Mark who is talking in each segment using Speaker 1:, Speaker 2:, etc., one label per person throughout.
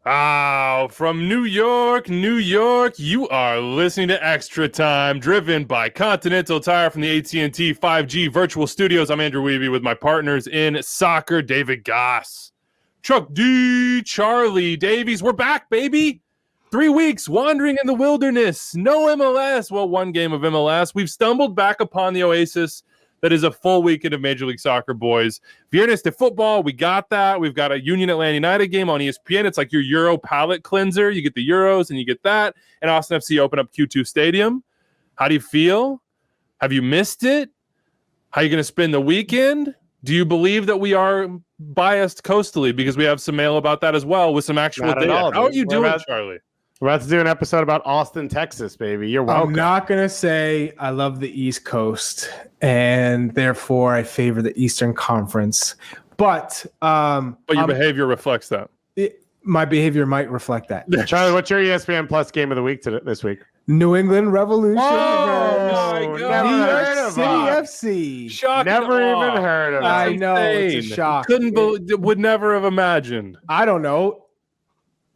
Speaker 1: From New York, you are listening to Extra Time, driven by Continental Tire from the AT&T 5G Virtual Studios. I'm Andrew Wiebe with my partners in soccer, David Goss, Chuck D, Charlie Davies. We're back, baby. 3 weeks wandering in the wilderness. No MLS. Well, one game of MLS. We've stumbled back upon the oasis that is a full weekend of Major League Soccer, boys. Viernes de football, we got that. We've got a Union Atlanta United game on ESPN. It's like your Euro palate cleanser. You get the Euros and you get that. And Austin FC open up Q2 Stadium. How do you feel? Have you missed it? How are you going to spend the weekend? Do you believe that we are biased coastally? Because we have some mail about that as well with some actual data. How are you doing, Charlie?
Speaker 2: We're about to do an episode about Austin, Texas, baby. You're welcome.
Speaker 3: I'm not going to say I love the East Coast, and therefore I favor the Eastern Conference. But
Speaker 1: your behavior reflects that.
Speaker 3: My behavior might reflect that.
Speaker 2: Charlie, what's your ESPN Plus game of the week this week?
Speaker 3: New England Revolution
Speaker 1: versus
Speaker 3: New York City FC.
Speaker 1: Shocking.
Speaker 2: Never even heard of it.
Speaker 3: I know, it's a shock.
Speaker 1: Would never have imagined.
Speaker 3: I don't know.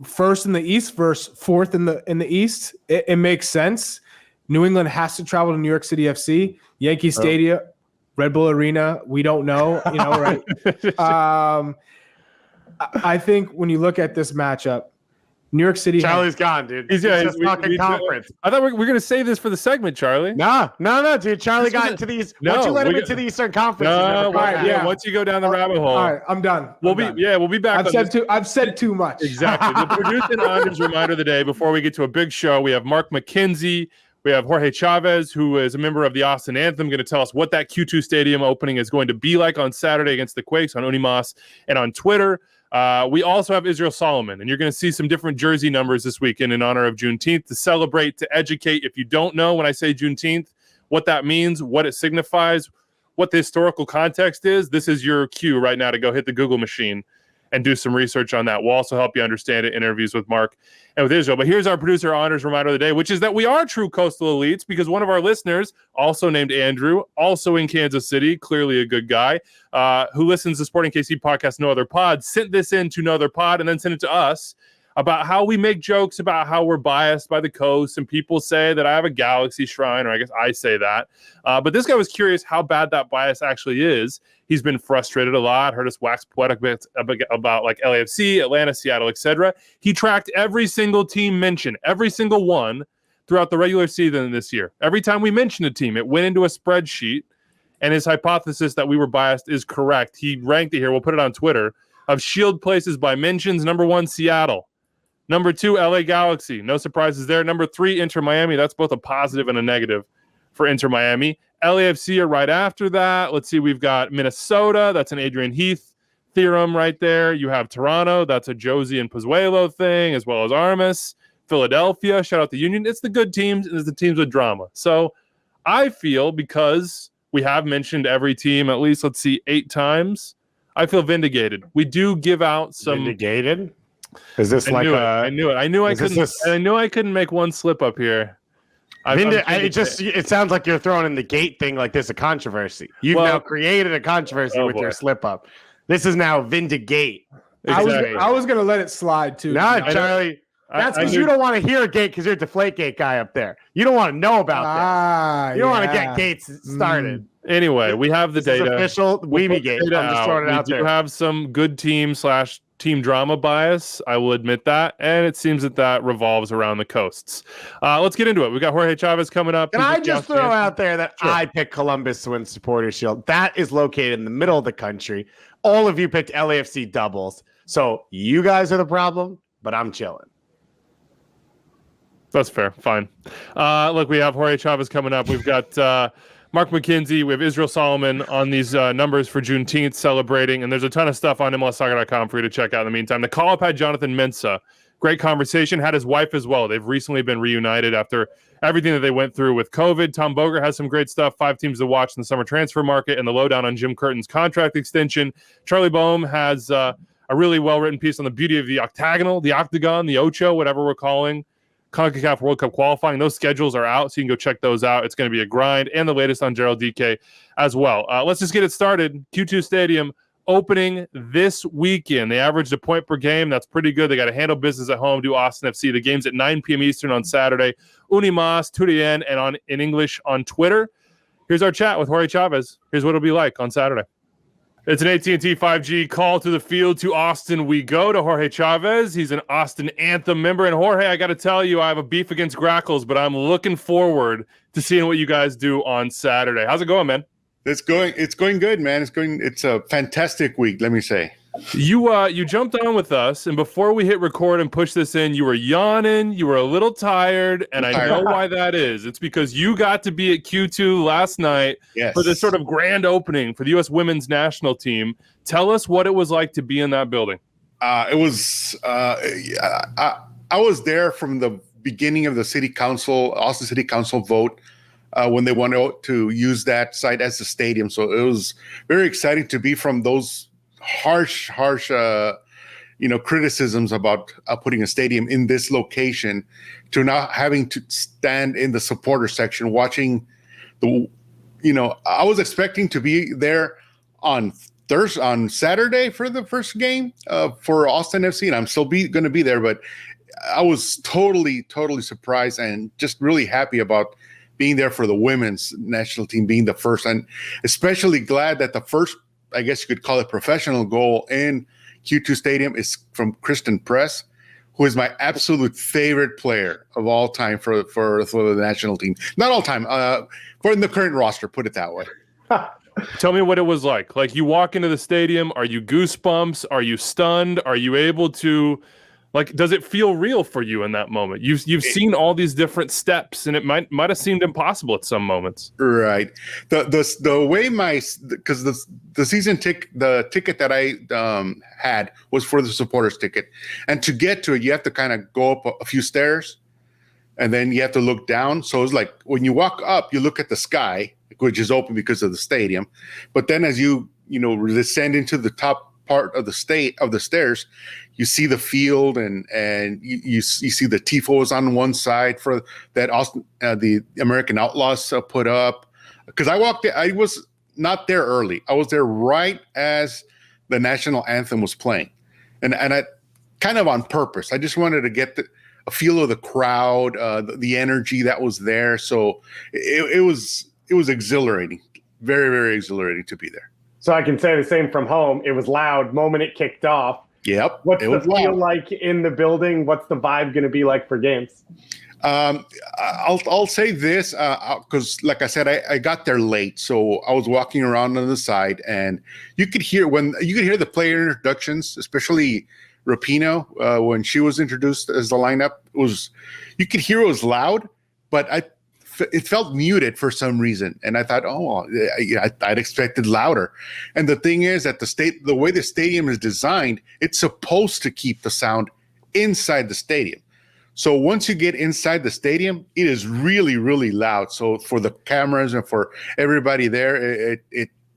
Speaker 3: First in the East versus fourth in the East. It makes sense. New England has to travel to New York City FC, Yankee Stadium, Red Bull Arena. We don't know, right? I think when you look at this matchup, New York City.
Speaker 2: Charlie's gone, dude.
Speaker 1: He's just talking conference. I thought we were going to save this for the segment, Charlie.
Speaker 2: No, dude. Charlie got into these. Once you let him into the Eastern Conference.
Speaker 1: Once you go down the rabbit hole.
Speaker 3: All right, I'm done.
Speaker 1: We'll be back.
Speaker 3: I've said too much.
Speaker 1: Exactly. The producer and Anders reminder of the day before we get to a big show. We have Mark McKenzie. We have Jorge Chavez, who is a member of the Austin Anthem, going to tell us what that Q2 Stadium opening is going to be like on Saturday against the Quakes on Unimas and on Twitter. We also have Israel Solomon, and you're going to see some different jersey numbers this weekend in honor of Juneteenth to celebrate, to educate. If you don't know when I say Juneteenth, what that means, what it signifies, what the historical context is, this is your cue right now to go hit the Google machine and do some research on that. We'll also help you understand it, interviews with Mark and with Israel. But here's our producer honors reminder of the day, which is that we are true coastal elites because one of our listeners, also named Andrew, also in Kansas City, clearly a good guy, who listens to Sporting KC podcast No Other Pod, sent this in to No Other Pod and then sent it to us about how we make jokes about how we're biased by the coast, and people say that I have a Galaxy shrine, or I guess I say that. But this guy was curious how bad that bias actually is. He's been frustrated a lot, heard us wax poetic about like LAFC, Atlanta, Seattle, etc. He tracked every single team mentioned, every single one throughout the regular season this year. Every time we mentioned a team, it went into a spreadsheet, and his hypothesis that we were biased is correct. He ranked it here, we'll put it on Twitter, of shield places by mentions. Number 1, Seattle. Number 2, LA Galaxy. No surprises there. Number 3, Inter Miami. That's both a positive and a negative for Inter Miami. LAFC are right after that. Let's see. We've got Minnesota. That's an Adrian Heath theorem right there. You have Toronto. That's a Josie and Pozuelo thing, as well as Armas. Philadelphia. Shout out the Union. It's the good teams, and it's the teams with drama. So I feel, because we have mentioned every team at least, 8 times, I feel vindicated. We do give out some...
Speaker 2: Vindicated? Is this
Speaker 1: I knew it. I knew I couldn't make one slip up here.
Speaker 2: It sounds like you're throwing in the gate thing like there's a controversy. You've now created a controversy with your slip up. This is now Vindicate.
Speaker 3: Exactly. I was going to let it slide too.
Speaker 2: No, Charlie. That's because you don't want to hear a gate because you're a Deflategate guy up there. You don't want to know about that. You don't want to get gates started.
Speaker 1: Anyway, we have the data.
Speaker 2: Official Weeby Gate. I'm just throwing it out there.
Speaker 1: We do have some good team drama bias, I will admit that, and it seems that revolves around the coasts. Let's get into it. We got Jorge Chavez coming up.
Speaker 2: Can I just throw out there that I picked Columbus to win Supporters Shield? That is located in the middle of the country. All of you picked LAFC doubles, so you guys are the problem, but I'm chilling.
Speaker 1: That's fair. Fine. Look, we have Jorge Chavez coming up. We've got Mark McKenzie. We have Israel Solomon on these numbers for Juneteenth celebrating. And there's a ton of stuff on MLSsoccer.com for you to check out in the meantime. The call-up had Jonathan Mensah. Great conversation. Had his wife as well. They've recently been reunited after everything that they went through with COVID. Tom Boger has some great stuff. 5 teams to watch in the summer transfer market and the lowdown on Jim Curtin's contract extension. Charlie Boehm has a really well-written piece on the beauty of the octagonal, the octagon, the ocho, whatever we're calling CONCACAF World Cup qualifying. Those schedules are out, so you can go check those out. It's going to be a grind, and the latest on Gerald DK as well. Let's just get it started. Q2 Stadium opening this weekend. They averaged a point per game. That's pretty good. They got to handle business at home, do Austin FC. The game's at 9 p.m. Eastern on Saturday. Unimas, Turien, and in English on Twitter. Here's our chat with Jorge Chavez. Here's what it'll be like on Saturday. It's an AT&T 5G call to the field. To Austin we go, to Jorge Chavez. He's an Austin Anthem member. And Jorge, I got to tell you, I have a beef against Grackles, but I'm looking forward to seeing what you guys do on Saturday. How's it going, man?
Speaker 4: It's going good, man. It's a fantastic week, let me say.
Speaker 1: You jumped on with us, and before we hit record and push this in, you were yawning, you were a little tired, and I know why that is. It's because you got to be at Q2 last night for this sort of grand opening for the U.S. women's national team. Tell us what it was like to be in that building.
Speaker 4: I was there from the beginning of the Austin City Council vote when they wanted to use that site as a stadium. So it was very exciting to be from those harsh criticisms about putting a stadium in this location to now having to stand in the supporter section watching I was expecting to be there on Saturday for the first game for Austin FC, and I'm still going to be there, but I was totally surprised and just really happy about being there for the women's national team being the first, and especially glad that the first, I guess you could call it, professional goal in Q2 Stadium is from Kristen Press, who is my absolute favorite player of all time for the national team. Not all time, for the current roster, put it that way.
Speaker 1: Tell me what it was like. Like, you walk into the stadium, are you goosebumps? Are you stunned? Are you able to, like, does it feel real for you in that moment? You've seen all these different steps, and it might have seemed impossible at some moments.
Speaker 4: Right. The way because the season the ticket that I had was for the supporters ticket, and to get to it, you have to kind of go up a few stairs, and then you have to look down. So it's like when you walk up, you look at the sky, which is open because of the stadium, but then as you descend into the top part of the stairs, you see the field, and you see the tifos on one side for that the American Outlaws put up. Because I was not there early. I was there right as the national anthem was playing, and I kind of on purpose. I just wanted to get a feel of the crowd, the energy that was there. So it was exhilarating, very, very exhilarating to be there.
Speaker 2: So I can say the same from home. It was loud moment it kicked off.
Speaker 4: Yep.
Speaker 2: What's the feel like in the building? What's the vibe going to be like for games?
Speaker 4: I'll say this because, like I said, I got there late, so I was walking around on the side, and you could hear the player introductions, especially Rapinoe when she was introduced as the lineup. You could hear it was loud, but it felt muted for some reason, and I thought, I'd expected louder. And the thing is that the way the stadium is designed, it's supposed to keep the sound inside the stadium. So once you get inside the stadium, it is really, really loud. So for the cameras and for everybody there,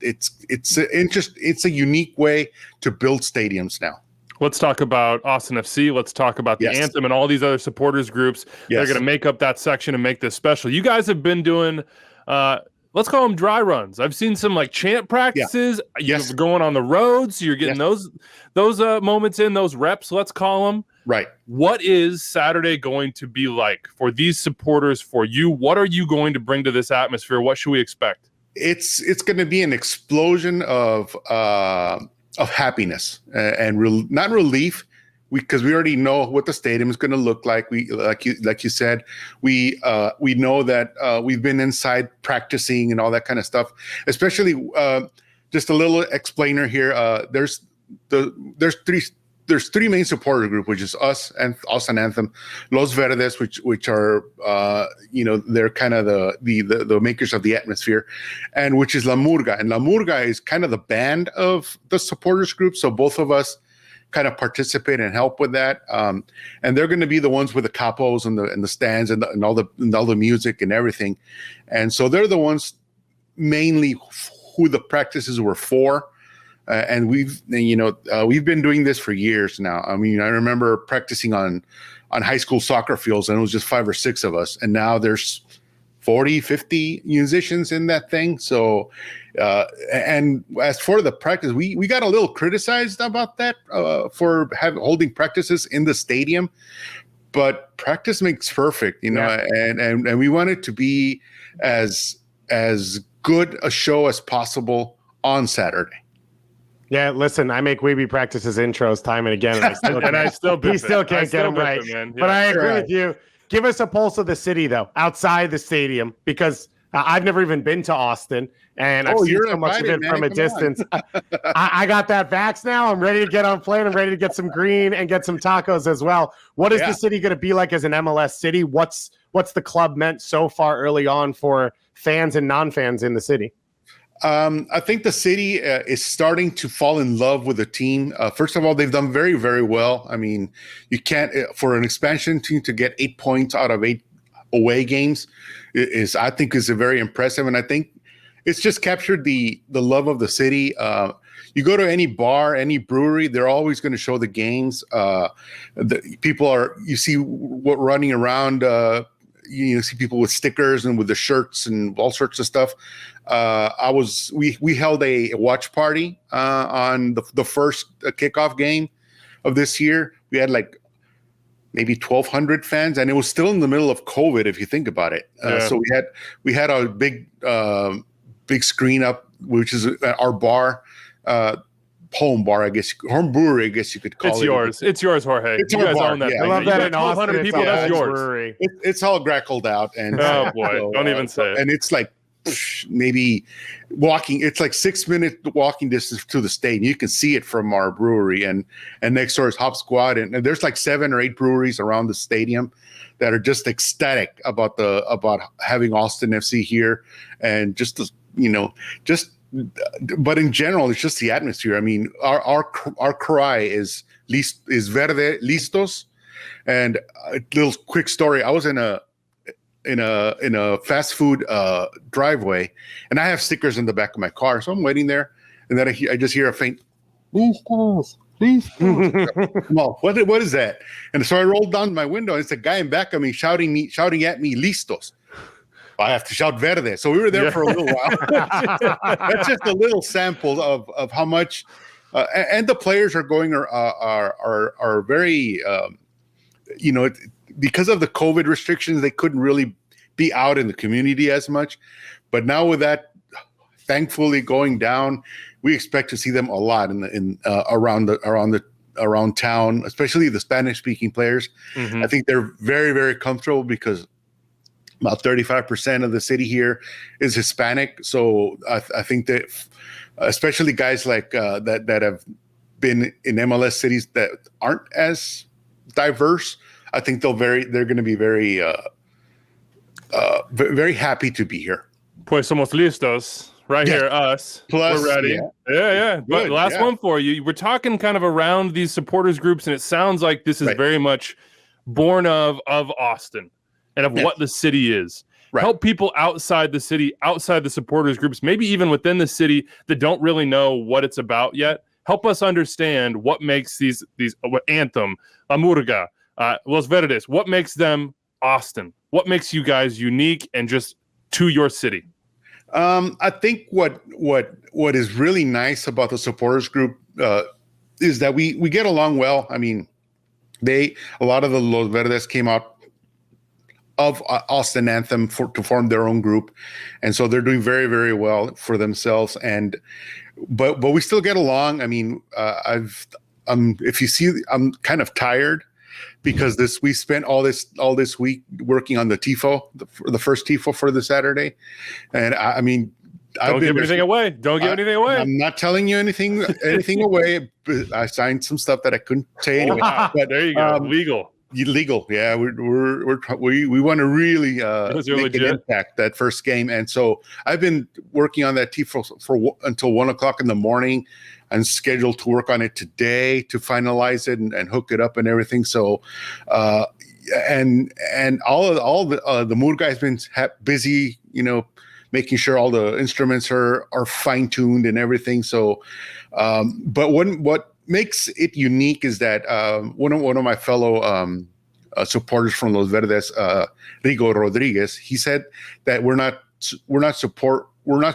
Speaker 4: it's a unique way to build stadiums now.
Speaker 1: Let's talk about Austin FC. Let's talk about the Anthem and all these other supporters groups. They're going to make up that section and make this special. You guys have been doing, let's call them dry runs. I've seen some like chant practices. You're going on the roads. So you're getting those moments in, those reps, let's call them.
Speaker 4: Right.
Speaker 1: What is Saturday going to be like for these supporters, for you? What are you going to bring to this atmosphere? What should we expect?
Speaker 4: It's going to be an explosion of happiness and not relief, because we already know what the stadium is going to look like. We like you said, we know that we've been inside practicing and all that kind of stuff. Especially just a little explainer here. There's three main supporter group, which is us and Austin Anthem, Los Verdes, which are they're kind of the makers of the atmosphere, and which is La Murga, and La Murga is kind of the band of the supporters group. So both of us kind of participate and help with that, and they're going to be the ones with the capos and the stands and all the music and everything, and so they're the ones mainly who the practices were for. And we've been doing this for years now. I mean, I remember practicing on high school soccer fields, and it was just 5 or 6 of us. And now there's 40, 50 musicians in that thing. So And as for the practice, we got a little criticized about that for holding practices in the stadium, but practice makes perfect, and we want it to be as good a show as possible on Saturday.
Speaker 2: Yeah, listen, I make Weeby practices intros time and again, and I still can't get them right. Yeah. But I agree with you. Give us a pulse of the city, though, outside the stadium, because I've never even been to Austin, and I've seen so much of it from a distance. I got that vax now. I'm ready to get on plane. I'm ready to get some green and get some tacos as well. What is the city going to be like as an MLS city? What's the club meant so far early on for fans and non-fans in the city?
Speaker 4: I think the city is starting to fall in love with the team. First of all, they've done very, very well. I mean, you can't for an expansion team to get 8 points out of 8 away games is very impressive, and I think it's just captured the love of the city. You go to any bar, any brewery, they're always going to show the games. You see what running around. You see people with stickers and with the shirts and all sorts of stuff. We held a watch party on the first kickoff game of this year. We had like maybe 1,200 fans, and it was still in the middle of COVID, if you think about it. So we had a big screen up, which is our bar, home bar, home brewery, I guess you could call it.
Speaker 1: It's yours, Jorge.
Speaker 4: It's
Speaker 1: you
Speaker 4: our
Speaker 1: guys
Speaker 4: bar.
Speaker 1: own that.
Speaker 2: I love that.
Speaker 1: 1,200 people. That's yours.
Speaker 2: Brewery.
Speaker 4: It's all grackled out, and
Speaker 1: oh boy, don't even say it.
Speaker 4: And it's like maybe walking. It's like 6 minute walking distance to the stadium. You can see it from our brewery, and next door is Hop Squad, and there's like 7 or 8 breweries around the stadium that are just ecstatic about having Austin FC here, and but in general, it's just the atmosphere. I mean, our cry is verde listos. And a little quick story: I was in a fast food driveway, and I have stickers in the back of my car, so I'm waiting there, and then I just hear a faint listos. Well, what is that? And so I rolled down my window, and it's a guy in back of me shouting at me listos. I have to shout verde. So we were there for a little while. That's just a little sample of how much, and the players are going are very, because of the COVID restrictions, they couldn't really be out in the community as much. But now with that, thankfully going down, we expect to see them a lot around town, especially the Spanish-speaking players. Mm-hmm. I think they're very, very comfortable because about 35% of the city here is Hispanic. So I think that especially guys like that have been in MLS cities that aren't as diverse, I think they're going to be very, very happy to be here.
Speaker 1: Pues somos listos. Right here, us.
Speaker 4: Plus,
Speaker 1: we're ready. Yeah. But last one for you. We're talking kind of around these supporters groups, and it sounds like this is very much born of Austin and of what the city is. Right. Help people outside the city, outside the supporters groups, maybe even within the city that don't really know what it's about yet. Help us understand what makes these Anthem, La Murga, Los Verdes, what makes them Austin? What makes you guys unique and just to your city?
Speaker 4: I think what is really nice about the supporters group is that we get along well. I mean, a lot of the Los Verdes came out of Austin Anthem to form their own group, and so they're doing very, very well for themselves. But we still get along. I mean, if you see, I'm kind of tired because we spent all this week working on the tifo, the first tifo for the Saturday, and I mean,
Speaker 1: don't give anything away. Don't give anything away.
Speaker 4: I'm not telling you anything away. I signed some stuff that I couldn't say anyway.
Speaker 1: But there you go,
Speaker 4: legal. Yeah, we want to really make an impact that first game, and so I've been working on that tifo until 1:00 in the morning. I'm scheduled to work on it today to finalize it and hook it up and everything. So, and all the Mood guys been busy, making sure all the instruments are fine tuned and everything. So, but what makes it unique is that one of my fellow supporters from Los Verdes, Rigo Rodriguez, he said that we're not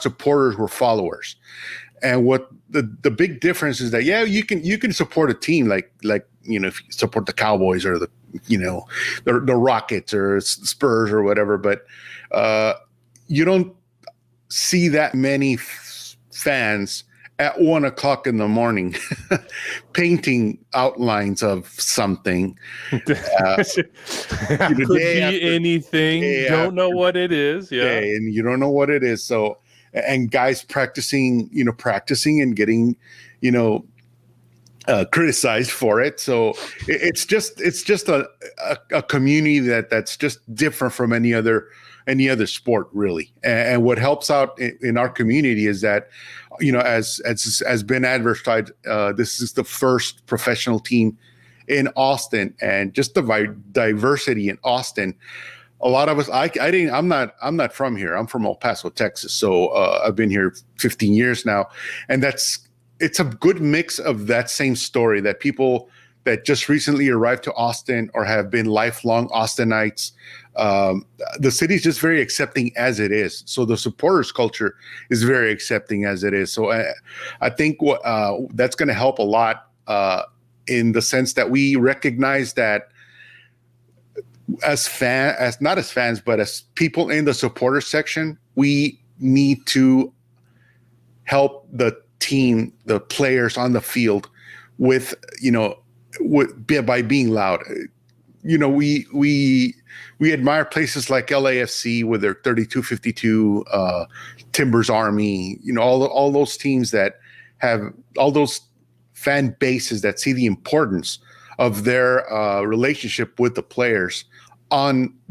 Speaker 4: supporters, we're followers. And what the big difference is that, yeah, you can support a team like you know, if you support the Cowboys or the Rockets or Spurs or whatever, but you don't see that many fans at 1:00 in the morning painting outlines of something.
Speaker 1: Could be anything. Don't know what it is. Yeah,
Speaker 4: and you don't know what it is. So, and guys practicing and getting, criticized for it. So it's just a community that's just different from any other sport, really. And what helps out in our community is that, as been advertised, this is the first professional team in Austin, and just the diversity in Austin. A lot of us, I'm not from here. I'm from El Paso, Texas. So I've been here 15 years now, and it's a good mix of that same story, that people that just recently arrived to Austin or have been lifelong Austinites. The city's just very accepting as it is. So the supporters culture is very accepting as it is. So I think that's going to help a lot in the sense that we recognize that not as fans, but as people in the supporter section, we need to help the team, the players on the field by being loud. We admire places like LAFC with their 3252, Timbers Army, all those teams that have all those fan bases that see the importance of their relationship with the players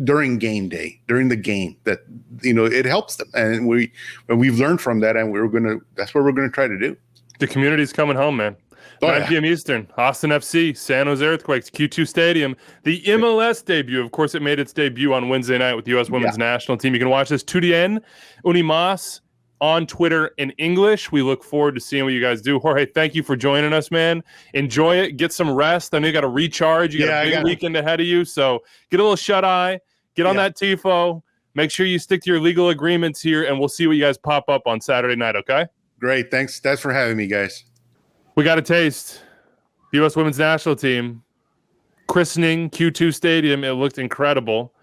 Speaker 4: during game day, during the game, that it helps them, and we've learned from that, and that's what we're gonna try to do.
Speaker 1: The community's coming home, man. 9 p.m. Eastern, Austin FC, San Jose Earthquakes, Q2 Stadium. The MLS debut, of course, it made its debut on Wednesday night with the U.S. Women's National Team. You can watch this 2DN, Unimas on Twitter in English. We look forward to seeing what you guys do. Jorge, thank you for joining us, man. Enjoy it. Get some rest. I know you got to recharge. You got a big weekend ahead of you. So get a little shut-eye. Get on that TIFO. Make sure you stick to your legal agreements here, and we'll see what you guys pop up on Saturday night, okay?
Speaker 4: Great. Thanks for having me, guys.
Speaker 1: We got a taste. The U.S. Women's National Team christening Q2 Stadium. It looked incredible.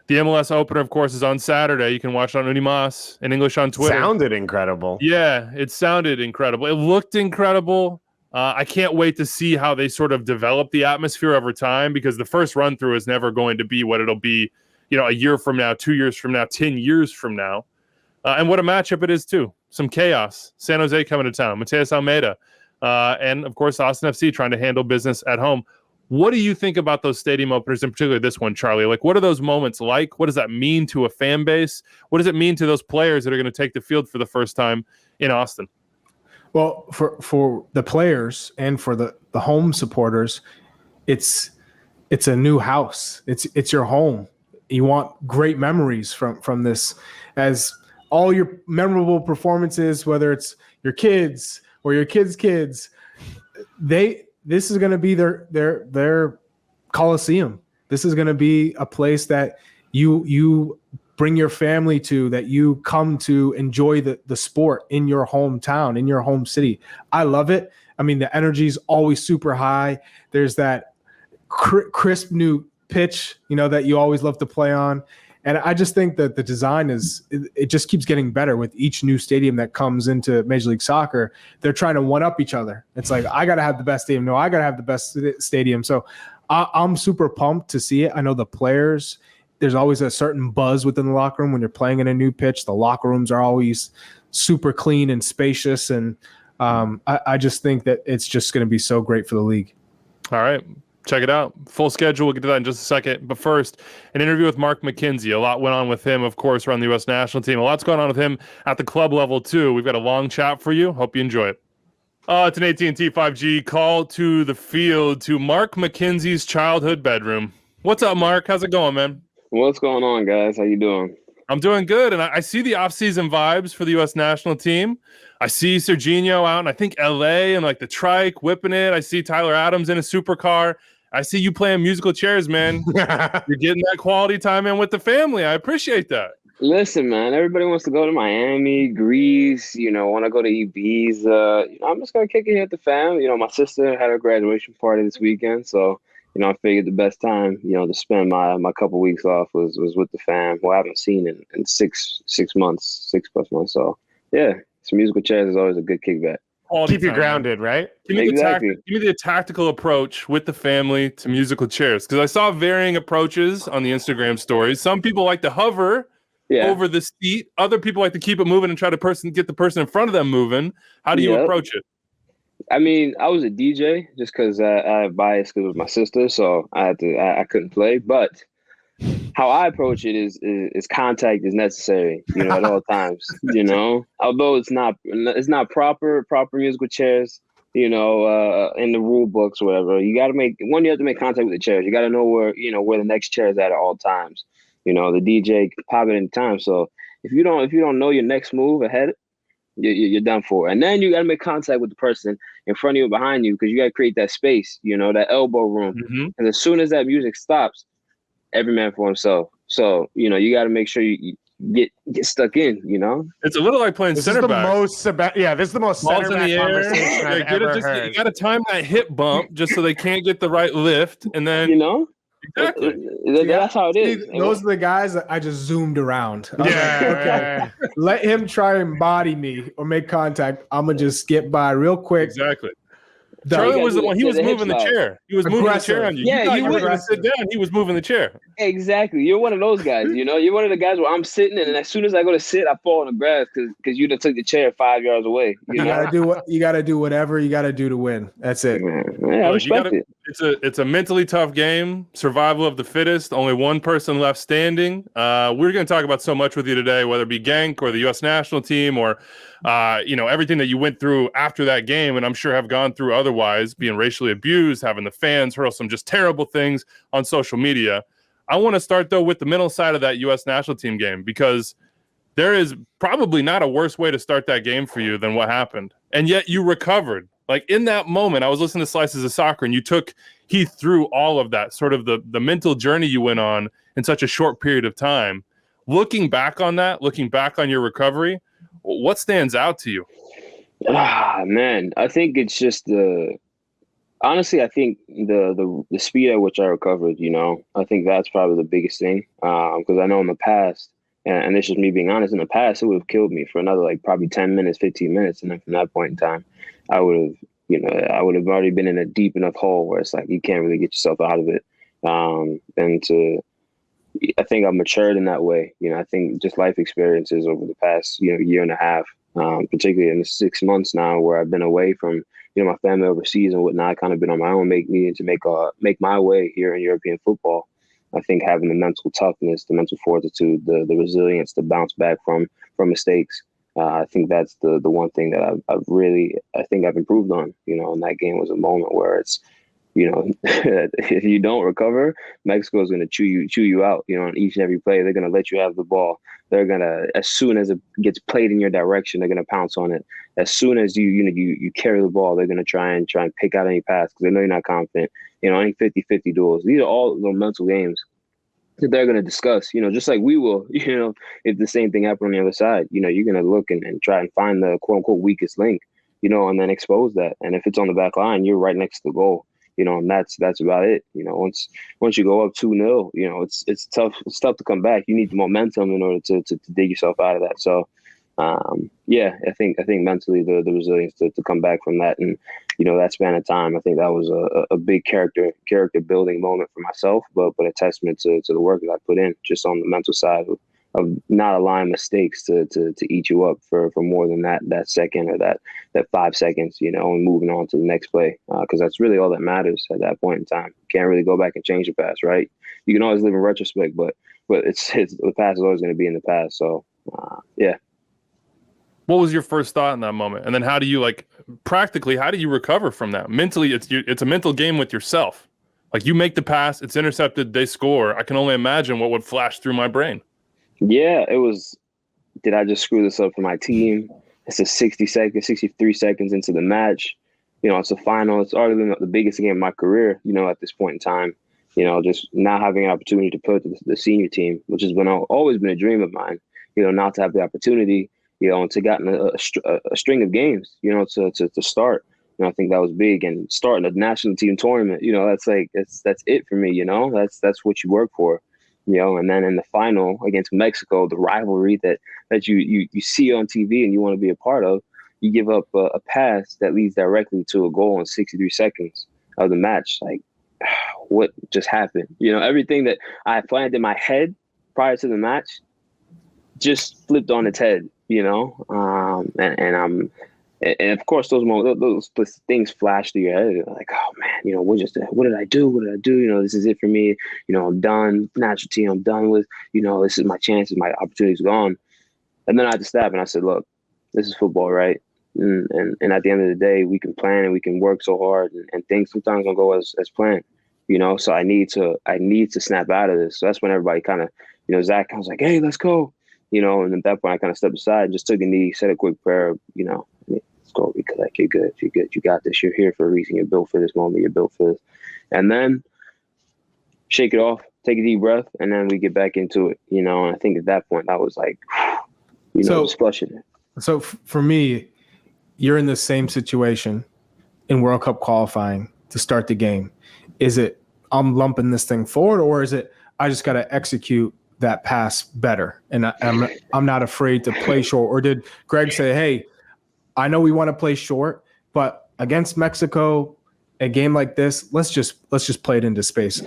Speaker 1: The MLS opener, of course, is on Saturday. You can watch it on Unimas in English on Twitter.
Speaker 2: Sounded incredible.
Speaker 1: Yeah, it sounded incredible. It looked incredible. I can't wait to see how they sort of develop the atmosphere over time, because the first run through is never going to be what it'll be, a year from now, 2 years from now, 10 years from now. And what a matchup it is, too. Some chaos. San Jose coming to town. Mateus Almeida. And, of course, Austin FC trying to handle business at home. What do you think about those stadium openers, in particular this one, Charlie? Like, what are those moments like? What does that mean to a fan base? What does it mean to those players that are going to take the field for the first time in Austin?
Speaker 3: Well, for the players and for the home supporters, it's a new house. It's your home. You want great memories from this, as all your memorable performances, whether it's your kids or your kids' kids, this is going to be their Coliseum. This is going to be a place that you bring your family to, that you come to enjoy the sport in your hometown, in your home city. I love it. I mean, the energy is always super high. There's that crisp new pitch, that you always love to play on. And I just think that the design it just keeps getting better with each new stadium that comes into Major League Soccer. They're trying to one up each other. It's like, I got to have the best stadium. No, I got to have the best stadium. So I'm super pumped to see it. I know the players, there's always a certain buzz within the locker room when you're playing in a new pitch. The locker rooms are always super clean and spacious. And I just think that it's just going to be so great for the league.
Speaker 1: All right. Check it out. Full schedule. We'll get to that in just a second. But first, an interview with Mark McKenzie. A lot went on with him, of course, around the U.S. national team. A lot's going on with him at the club level, too. We've got a long chat for you. Hope you enjoy it. It's an AT&T 5G call to the field to Mark McKenzie's childhood bedroom. What's up, Mark? How's it going, man?
Speaker 5: What's going on, guys? How you doing?
Speaker 1: I'm doing good, and I see the off-season vibes for the U.S. national team. I see Serginho out in, I think, L.A. and like the trike, whipping it. I see Tyler Adams in a supercar. I see you playing musical chairs, man. You're getting that quality time in with the family. I appreciate that.
Speaker 5: Listen, man, everybody wants to go to Miami, Greece, want to go to Ibiza. I'm just going to kick it here at the fam. My sister had her graduation party this weekend. So, I figured the best time, to spend my couple weeks off was with the fam, who I haven't seen in 6+ months. So, yeah, some musical chairs is always a good kickback.
Speaker 2: Keep you grounded, right?
Speaker 1: Give me the tactical approach with the family to musical chairs, because I saw varying approaches on the Instagram stories. Some people like to hover over the seat. Other people like to keep it moving and try to get the person in front of them moving. How do you approach it?
Speaker 5: I mean, I was a DJ just because I have bias because it was my sister, so I couldn't play. But how I approach it is contact is necessary, at all times. Although it's not proper musical chairs, in the rule books, or whatever. You have to make contact with the chairs. You got to know where the next chair is at all times. The DJ can pop it in time. So if you don't know your next move ahead, you're done for. And then you got to make contact with the person in front of you or behind you, because you got to create that space, that elbow room. Mm-hmm. And as soon as that music stops, every man for himself. So, you got to make sure you get stuck in,
Speaker 1: It's a little like playing center back.
Speaker 2: This is the most center back conversation I've ever heard.
Speaker 1: You got to time that hip bump just so they can't get the right lift. And then, exactly.
Speaker 5: That's how it is.
Speaker 3: Those are the guys that I just zoomed around. Okay. Let him try and body me or make contact. I'm going to just skip by real quick.
Speaker 1: Exactly. Charlie was the one. He was moving the chair. He was moving the chair on you.
Speaker 5: Yeah,
Speaker 1: you were going to sit down. He was moving the chair.
Speaker 5: Exactly. You're one of those guys. You're one of the guys where I'm sitting, and as soon as I go to sit, I fall on the grass because you done took the chair 5 yards away. You
Speaker 3: gotta do whatever you gotta do to win. That's it.
Speaker 5: Yeah, I respect it.
Speaker 1: It's a mentally tough game. Survival of the fittest. Only one person left standing. We're going to talk about so much with you today, whether it be Genk or the U.S. national team or everything that you went through after that game, and I'm sure have gone through otherwise, being racially abused, having the fans hurl some just terrible things on social media. I want to start, though, with the mental side of that U.S. national team game, because there is probably not a worse way to start that game for you than what happened. And yet you recovered. Like, in that moment, I was listening to Slices of Soccer, and he through all of that, sort of the mental journey you went on in such a short period of time. Looking back on your recovery, what stands out to you?
Speaker 5: Man, I think it's just honestly, I think the speed at which I recovered, I think that's probably the biggest thing. Because I know in the past, and this is me being honest, in the past, it would have killed me for another probably 10 minutes, 15 minutes. And then from that point in time, I would have already been in a deep enough hole where it's like you can't really get yourself out of it. I think I've matured in that way. I think just life experiences over the past, year and a half, particularly in the 6 months now where I've been away from, my family overseas and whatnot, I've kind of been on my own, needing to make my way here in European football. I think having the mental toughness, the mental fortitude, the resilience to bounce back from mistakes. I think that's the one thing that I've improved on, and that game was a moment where it's, if you don't recover, Mexico is going to chew you out, on each and every play. They're going to let you have the ball. They're going to, as soon as it gets played in your direction, they're going to pounce on it. As soon as you carry the ball, they're going to try and pick out any pass because they know you're not confident. Any 50-50 duels. These are all little mental games that they're going to discuss, just like we will, if the same thing happened on the other side. You're going to look and try and find the quote unquote weakest link, and then expose that. And if it's on the back line, you're right next to the goal. And that's about it. Once you go up 2-0, it's tough. It's tough to come back. You need the momentum in order to dig yourself out of that. So, I think mentally the resilience to come back from that and that span of time. I think that was a big character building moment for myself, but a testament to the work that I put in just on the mental side of not allowing mistakes to eat you up for more than that second or that 5 seconds, and moving on to the next play. Because that's really all that matters at that point in time. Can't really go back and change the past, right? You can always live in retrospect, but it's the past is always going to be in the past. So, yeah.
Speaker 1: What was your first thought in that moment? And then how do you practically, how do you recover from that? Mentally, it's a mental game with yourself. Like, you make the pass, it's intercepted, they score. I can only imagine what would flash through my brain.
Speaker 5: Yeah, it was, did I just screw this up for my team? It's a 63 seconds into the match. It's a final. It's already been the biggest game of my career, at this point in time. Just now having an opportunity to play with the senior team, which has always been a dream of mine. not to have the opportunity, and to gotten a string of games, to start. I think that was big, and starting a national team tournament, that's it for me. That's what you work for, and then in the final against Mexico, the rivalry that you see on TV and you want to be a part of, you give up a pass that leads directly to a goal in 63 seconds of the match. Like, what just happened? Everything that I planned in my head prior to the match just flipped on its head, and of course those things flash through your head. You're like, oh man, what did I do? This is it for me. I'm done. National team, I'm done with. This is my chances. My opportunity's gone. And then I had to stop and I said, look, this is football, right? And at the end of the day, we can plan and we can work so hard, and things sometimes don't go as planned. So I need to snap out of this. So that's when everybody kind of, Zach was like, hey, let's go. And at that point I kind of stepped aside and just took a knee, said a quick prayer, let's go, because you're good, you got this, you're here for a reason, you're built for this moment, you're built for this. And then shake it off, take a deep breath, and then we get back into it, and I think at that point I was like, just flushing it.
Speaker 3: So for me, you're in the same situation in World Cup qualifying to start the game. Is it I'm lumping this thing forward, or is it I just got to execute that pass better, and I'm not afraid to play short? Or did Greg say, hey, I know we want to play short, but against Mexico, a game like this, let's just play it into space?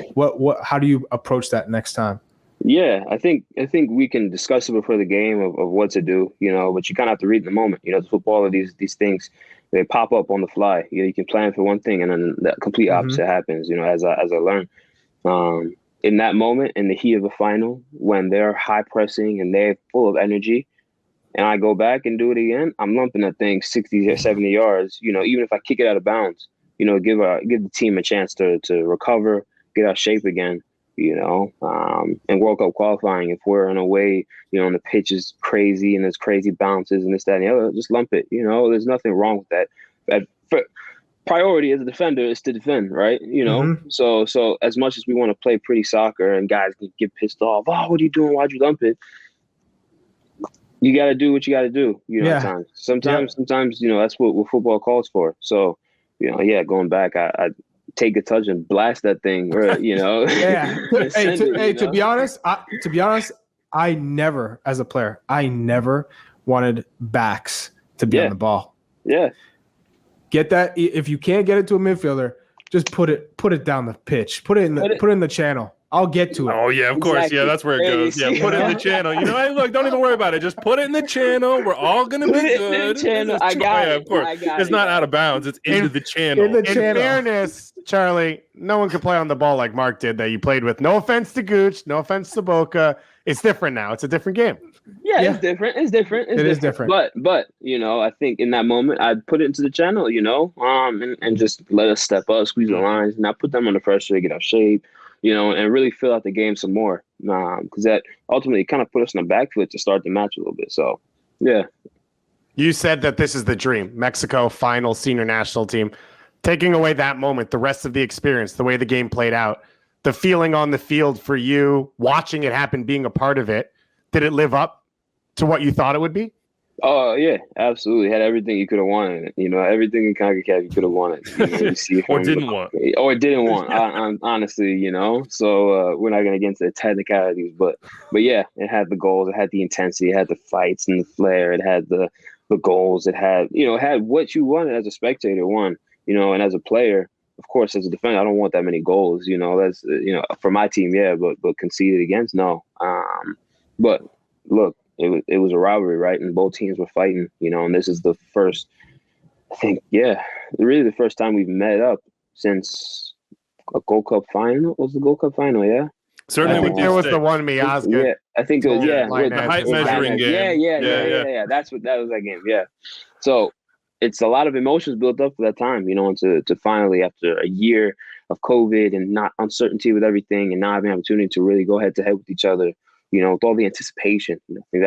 Speaker 3: How do you approach that next time?
Speaker 5: Yeah, I think we can discuss it before the game of what to do, but you kind of have to read the moment. The football of these things, they pop up on the fly. You can plan for one thing and then the complete opposite happens, as I learned. In that moment, in the heat of a final, when they're high pressing and they're full of energy, and I go back and do it again, I'm lumping that thing 60 or 70 yards, even if I kick it out of bounds, give the team a chance to recover, get our shape again, and World Cup qualifying, if we're in a way, and the pitch is crazy and there's crazy bounces and this, that, and the other, just lump it, there's nothing wrong with that. Priority as a defender is to defend, right? So as much as we want to play pretty soccer and guys can get pissed off, oh, what are you doing? Why'd you lump it? You got to do what you got to do, at times. Sometimes, that's what football calls for. So, going back, I take a touch and blast that thing, or,
Speaker 3: Yeah. To be honest, I never, as a player, wanted backs to be on the ball.
Speaker 5: Yeah.
Speaker 3: Get that. If you can't get it to a midfielder, just put it down the pitch. Put it in the channel. I'll get to it.
Speaker 1: Oh yeah, of course. Exactly. Yeah, that's where it goes. Yeah, put it in the channel. Hey, look, don't even worry about it. Just put it in the channel. We're all gonna be good.
Speaker 5: In the channel. I got it.
Speaker 1: Of course. It's not out of bounds. It's into the channel.
Speaker 2: In fairness, Charlie, no one can play on the ball like Mark did that you played with. No offense to Gooch. No offense to Boca. It's different now. It's a different game.
Speaker 5: Yeah, it's different. It is different. But I think in that moment I'd put it into the channel, and just let us step up, squeeze the lines, and not put them under pressure to get our shape, and really fill out the game some more. Because that ultimately kind of put us in the back foot to start the match a little bit. So, yeah.
Speaker 2: You said that this is the dream. Mexico final senior national team. Taking away that moment, the rest of the experience, the way the game played out, the feeling on the field for you, watching it happen, being a part of it, did it live up to what you thought it would be?
Speaker 5: Oh, yeah, absolutely. Had everything you could have wanted. Everything in CONCACAF you could have wanted. You see
Speaker 1: or didn't want.
Speaker 5: Or didn't want, honestly, So we're not going to get into the technicalities. But yeah, it had the goals. It had the intensity. It had the fights and the flair. It had the goals. It had, it had what you wanted as a spectator, and as a player. Of course, as a defender, I don't want that many goals. That's, for my team, yeah, but conceded against, no. But look, it was a rivalry, right? And both teams were fighting, and this is the first, I think, really the first time we've met up since a Gold Cup final. Was the Gold Cup final, yeah?
Speaker 1: Certainly,
Speaker 2: there was the one Miazga.
Speaker 5: Yeah, I think it was,
Speaker 1: the height measuring game.
Speaker 5: Yeah. That was that game, yeah. So it's a lot of emotions built up for that time, and to finally, after a year of COVID and not uncertainty with everything, and not having an opportunity to really go head to head with each other, with all the anticipation. I think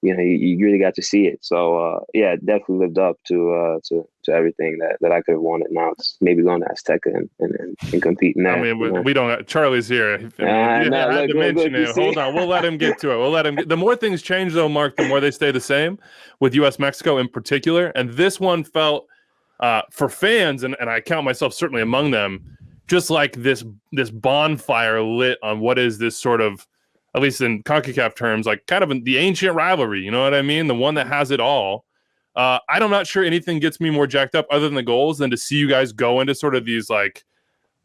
Speaker 5: you really got to see it. So yeah, it definitely lived up to everything that I could have wanted. Now it's maybe going to Azteca and competing there.
Speaker 1: I mean, we don't. Charlie's here. I had to mention it. Hold on, we'll let him get to it. The more things change, though, Mark, the more they stay the same. With U.S. Mexico in particular, and this one felt for fans, and I count myself certainly among them, just like this bonfire lit on what is this sort of, at least in CONCACAF terms, like kind of the ancient rivalry, you know what I mean? The one that has it all. I'm not sure anything gets me more jacked up other than the goals than to see you guys go into sort of these like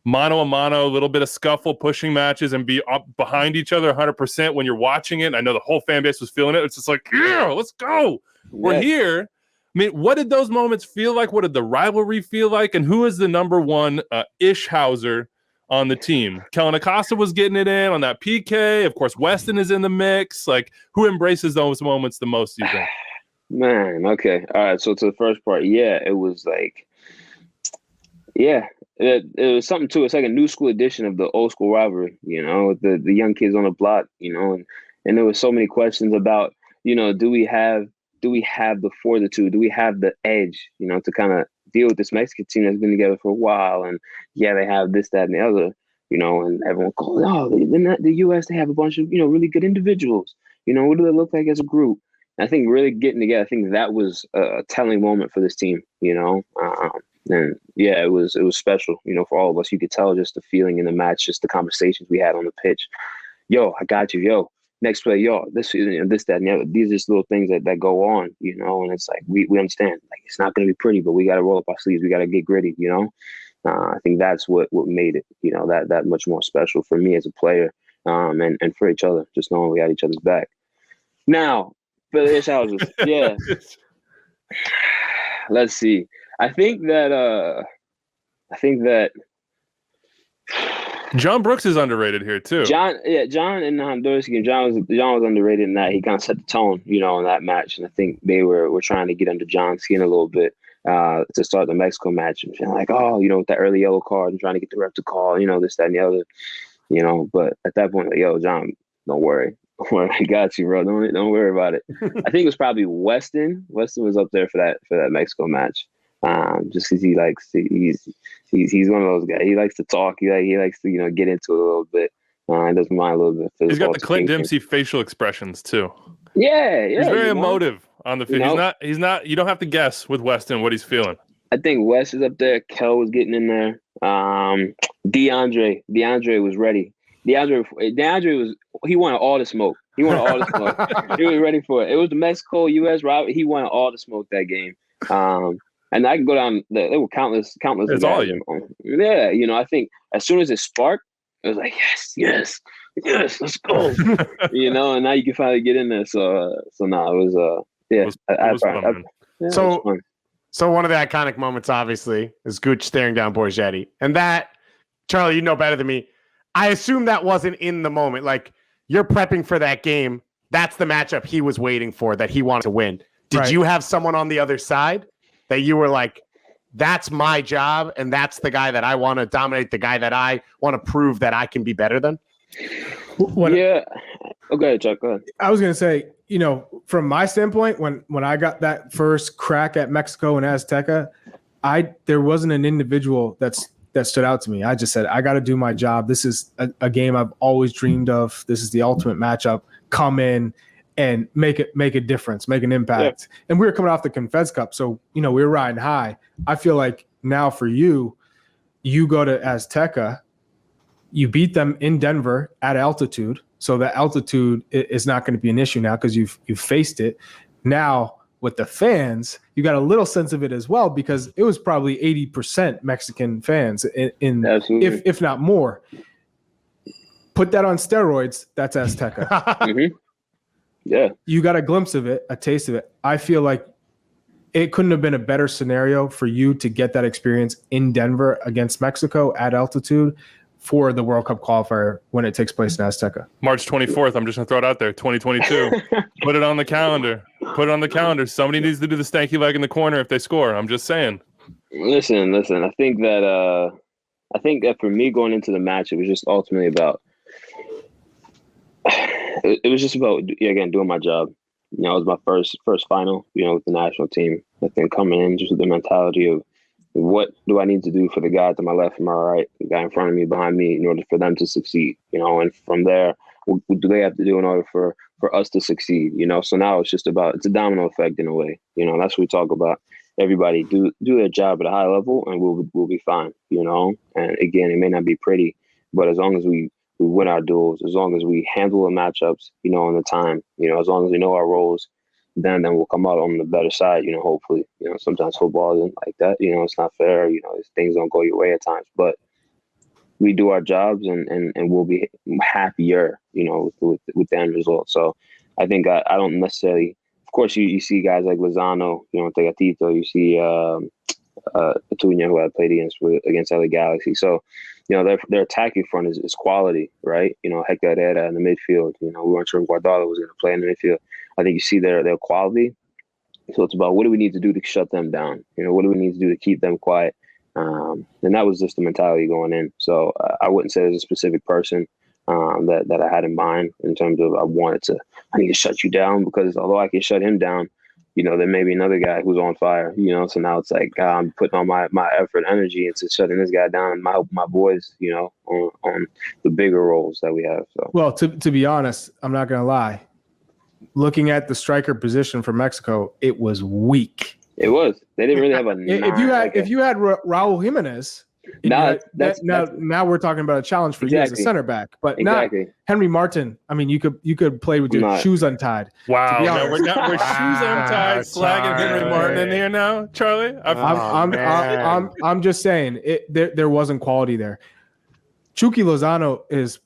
Speaker 1: mano-a-mano, a little bit of scuffle, pushing matches and be up behind each other 100% when you're watching it. I know the whole fan base was feeling it. It's just like, yeah, let's go. We're here. I mean, what did those moments feel like? What did the rivalry feel like? And who is the number one Ishhauser on the team? Kellen Acosta was getting it in on that PK. Of course, Weston is in the mix. Like, who embraces those moments the most, you think?
Speaker 5: Man, okay. All right, so to the first part, yeah, it was like, yeah, it was something too. It's like a new school edition of the old school rivalry, you know, the young kids on the block, you know, and there was so many questions about, you know, do we have the fortitude? Do we have the edge, you know, to kind of deal with this Mexican team that's been together for a while? And yeah, they have this, that, and the other, you know, and everyone calls, oh, the U.S., they have a bunch of, you know, really good individuals. You know, what do they look like as a group? And I think really getting together, I think that was a telling moment for this team, you know. And yeah, it was special, you know, for all of us. You could tell just the feeling in the match, just the conversations we had on the pitch. Yo, I got you. Yo, next play, yo, this, you know, this, that, and the other. These are just little things that go on, you know, and it's like, we understand, like, it's not going to be pretty, but we got to roll up our sleeves. We got to get gritty, you know. I think that's what made it, you know, that much more special for me as a player, and for each other, just knowing we had each other's back. Now, for the Ishhausers, yeah. Let's see. I think that
Speaker 1: John Brooks is underrated here too.
Speaker 5: John in the Honduras game, John was underrated in that he kind of set the tone, you know, in that match. And I think they were trying to get under John's skin a little bit to start the Mexico match, and feeling like, oh, you know, with that early yellow card and trying to get the ref to call, you know, this, that, and the other, you know. But at that point, like, yo, John, don't worry. I got you, bro. Don't worry about it. I think it was probably Weston. Weston was up there for that Mexico match. Just because he's one of those guys. He likes to talk. He likes to, you know, get into it a little bit. He doesn't mind a little bit.
Speaker 1: He's got the Clint Dempsey facial expressions too.
Speaker 5: Yeah.
Speaker 1: He's very emotive on the field.
Speaker 5: You know?
Speaker 1: He's not. You don't have to guess with Weston what he's feeling.
Speaker 5: I think Wes is up there. Kel was getting in there. DeAndre was ready. DeAndre was. He wanted all the smoke. He wanted all the smoke. He was ready for it. It was the Mexico-U.S. rivalry. He wanted all the smoke that game. And I can go down. There were countless.
Speaker 1: It's all you.
Speaker 5: Yeah, you know. I think as soon as it sparked, it was like yes, let's go. You know, and now you can finally get in there. So now it was yeah. It was fun.
Speaker 2: So one of the iconic moments, obviously, is Gooch staring down Borgetti, and that, Charlie, you know better than me. I assume that wasn't in the moment. Like, you're prepping for that game. That's the matchup he was waiting for, that he wanted to win. Did you have someone on the other side that you were like, that's my job, and that's the guy that I want to dominate, the guy that I want to prove that I can be better than?
Speaker 5: Yeah. Okay, Chuck, go ahead.
Speaker 3: I was going to say, you know, from my standpoint, when I got that first crack at Mexico and Azteca, there wasn't an individual that stood out to me. I just said, I got to do my job. This is a game I've always dreamed of. This is the ultimate matchup. Come in and make a difference, make an impact. Yeah. And we were coming off the Confeds Cup, so, you know, we were riding high. I feel like now for you go to Azteca, you beat them in Denver at altitude. So the altitude is not going to be an issue now because you've faced it. Now with the fans, you got a little sense of it as well, because it was probably 80% Mexican fans in if not more. Put that on steroids, that's Azteca.
Speaker 5: Mm-hmm. Yeah.
Speaker 3: You got a glimpse of it, a taste of it. I feel like it couldn't have been a better scenario for you to get that experience in Denver against Mexico at altitude for the World Cup qualifier when it takes place in Azteca.
Speaker 1: March 24th. I'm just going to throw it out there. 2022. Put it on the calendar. Somebody needs to do the stanky leg in the corner if they score. I'm just saying.
Speaker 5: Listen. I think that for me going into the match, it was just ultimately about. It was just about, again, doing my job. It was my first final, with the national team. I think coming in just with the mentality of what do I need to do for the guy to my left and my right, the guy in front of me, behind me, in order for them to succeed, and from there, what do they have to do in order for us to succeed, So now it's a domino effect in a way, that's what we talk about. Everybody do their job at a high level and we'll be fine, And again, it may not be pretty, but as long as we win our duels, as long as we handle the matchups, on the time, as long as we know our roles, then we'll come out on the better side, hopefully. Sometimes football isn't like that, it's not fair, things don't go your way at times, but we do our jobs and we'll be happier, with the end result. So I think I don't necessarily, of course, you see guys like Lozano, Tegatito, you see Atuña, who I played against LA Galaxy. So, their attacking front is quality, right? Hector Herrera in the midfield. We weren't sure Guardado was going to play in the midfield. I think you see their quality. So it's about what do we need to do to shut them down? What do we need to do to keep them quiet? And that was just the mentality going in. So I wouldn't say there's a specific person that I had in mind in terms of I need to shut you down, because although I can shut him down, there may be another guy who's on fire, so now it's like I'm putting all my effort and energy into shutting this guy down and my boys, on the bigger roles that we have. So, well,
Speaker 3: to be honest, I'm not going to lie. Looking at the striker position for Mexico, it was weak.
Speaker 5: It was. They didn't really have
Speaker 3: if you had Raul Jimenez. Now we're talking about a challenge for you as a center back, but not Henry Martin. I mean, you could play with your shoes untied.
Speaker 1: Wow, we're shoes untied, slagging Henry Martin in here now, Charlie.
Speaker 3: I'm just saying there wasn't quality there. Chucky Lozano is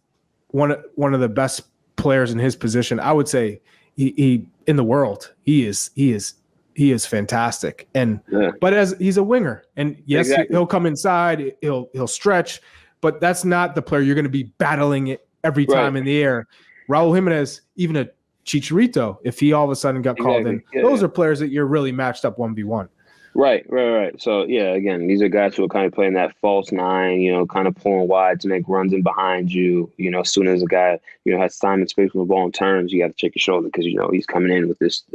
Speaker 3: one of the best players in his position. I would say he in the world. He is fantastic, but as he's a winger, and yes, he'll come inside, he'll stretch, but that's not the player you're going to be battling it every time in the air. Raul Jimenez, even a Chicharito, if he all of a sudden got called in, those are players that you're really matched up 1v1.
Speaker 5: Right. So yeah, again, these are guys who are kind of playing that false nine, kind of pulling wide to make runs in behind you. As soon as a guy, has time and space when the ball turns, you got to check your shoulder because he's coming in with this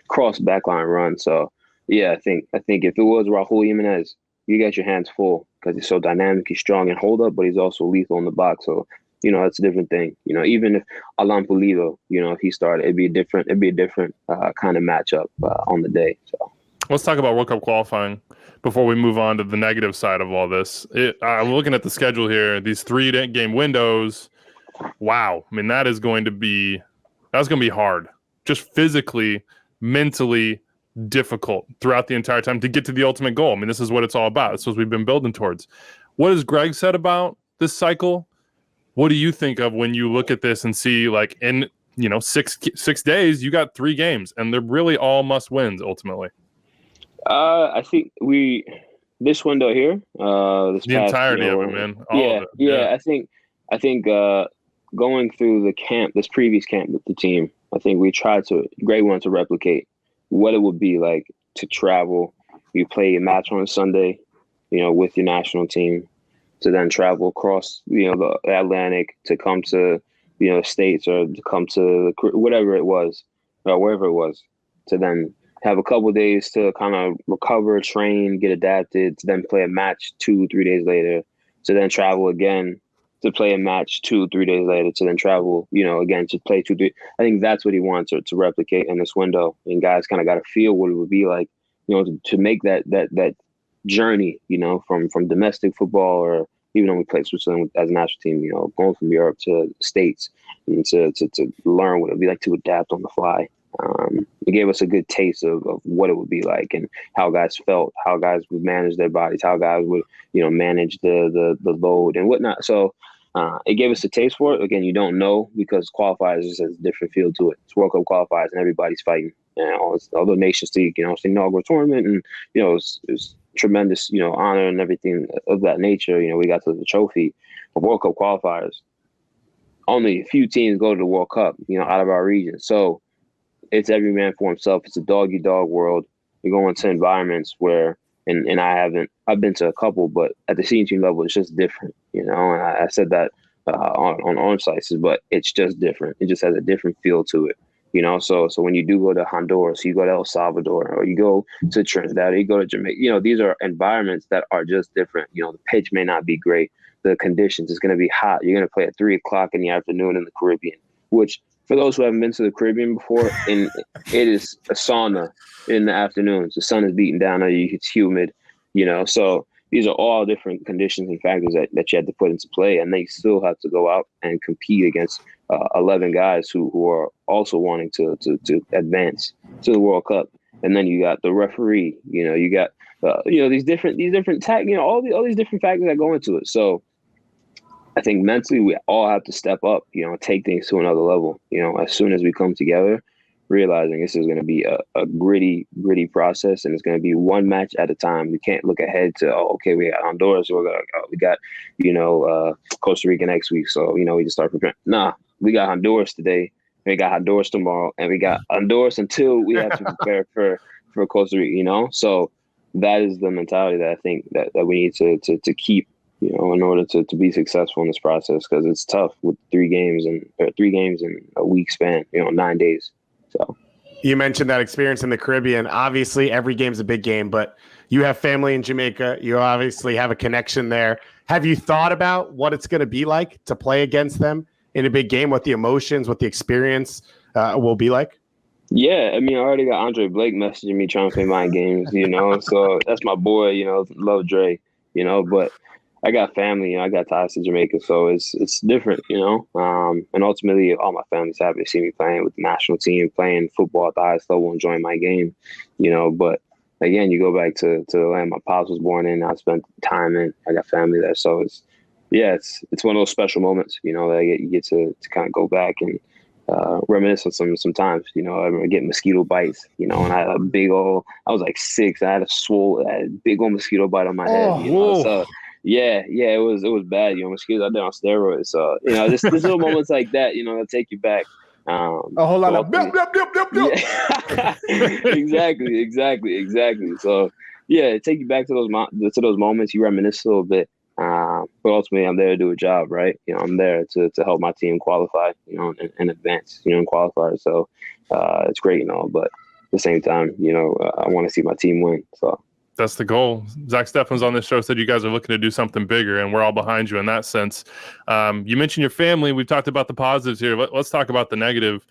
Speaker 5: cross backline run. So yeah, I think if it was Raul Jimenez, you got your hands full because he's so dynamic, he's strong and hold up, but he's also lethal in the box. So that's a different thing. Even if Alan Pulido, if he started, it'd be a different kind of matchup on the day. So.
Speaker 1: Let's talk about World Cup qualifying before we move on to the negative side of all this. I'm looking at the schedule here, these 3-game windows. Wow. I mean, that's going to be hard, just physically, mentally difficult throughout the entire time to get to the ultimate goal. I mean, this is what it's all about. This is what we've been building towards. What has Greg said about this cycle? What do you think of when you look at this and see, like, in 6 days, you got 3 games, and they're really all must wins ultimately?
Speaker 5: I think this window here, the
Speaker 1: entirety of it, man.
Speaker 5: I think going through this previous camp with the team, I think Greg wanted to replicate what it would be like to travel. You play a match on a Sunday, with your national team, to then travel across, the Atlantic to come to, the States, or to come to whatever it was, or wherever it was, to then have a couple of days to kind of recover, train, get adapted, to then play a match 2-3 days later, to then travel again to play a match 2-3 days later, to then travel, again to play 2-3. I think that's what he wants to replicate in this window. And guys kind of got to feel what it would be like, to make that journey, from domestic football, or even when we played Switzerland as a national team, going from Europe to the States, and to learn what it would be like to adapt on the fly. It gave us a good taste of what it would be like, and how guys felt, how guys would manage their bodies, how guys would, manage the load and whatnot. So it gave us a taste for it. Again, you don't know, because qualifiers just has a different feel to it. It's World Cup qualifiers and everybody's fighting. It's all the Nations League, it's the inaugural tournament, and it's tremendous, honor and everything of that nature. We got to the trophy. But World Cup qualifiers, only a few teams go to the World Cup, out of our region. So it's every man for himself. It's a dog-eat-dog world. You go into environments where, and I've been to a couple, but at the senior team level, it's just different, and I said that on sites, but it's just different. It just has a different feel to it. So when you do go to Honduras, you go to El Salvador, or you go to Trinidad, or you go to Jamaica, these are environments that are just different. The pitch may not be great. The conditions, it's going to be hot. You're going to play at 3:00 in the afternoon in the Caribbean, which for those who haven't been to the Caribbean before, it is a sauna in the afternoons. The sun is beating down on you. It's humid, so these are all different conditions and factors that you have to put into play. And they still have to go out and compete against 11 guys who are also wanting to advance to the World Cup. And then you got the referee, you got, these different all these different factors that go into it. So I think mentally we all have to step up, take things to another level, as soon as we come together, realizing this is going to be a gritty process, and it's going to be one match at a time. We can't look ahead to, we got Honduras, we got Costa Rica next week, so we just start preparing. Nah, we got Honduras today, and we got Honduras tomorrow, and we got Honduras until we have to prepare for Costa Rica. So that is the mentality that I think that we need to keep, in order to be successful in this process, because it's tough with 3 games in a week span, 9 days. So
Speaker 2: you mentioned that experience in the Caribbean. Obviously, every game's a big game, but you have family in Jamaica. You obviously have a connection there. Have you thought about what it's going to be like to play against them in a big game? What the emotions, what the experience will be like?
Speaker 5: Yeah, I already got Andre Blake messaging me trying to play my games, so that's my boy, love Dre, but I got family, I got ties to Jamaica, so it's different, and ultimately all my family's happy to see me playing with the national team, playing football at the highest level, enjoying my game, but again, you go back to the land my pops was born in, I spent time in, I got family there, so it's one of those special moments, that you get to kind of go back and reminisce on some times, I remember getting mosquito bites, and I had I was like 6, I had a big old mosquito bite on my head, so yeah, it was bad, mosquitoes out there on steroids, so, just little moments like that, that take you back.
Speaker 3: A whole lot of blip, blip, blip, blip, blip.
Speaker 5: Yeah. Exactly. So yeah, take you back to those moments, you reminisce a little bit. But ultimately, I'm there to do a job, right? I'm there to help my team qualify, and advance, and qualify. So it's great, but at the same time, I want to see my team win. So
Speaker 1: that's the goal. Zach Steffens on this show said you guys are looking to do something bigger, and we're all behind you in that sense. You mentioned your family. We've talked about the positives here. Let's talk about the negative.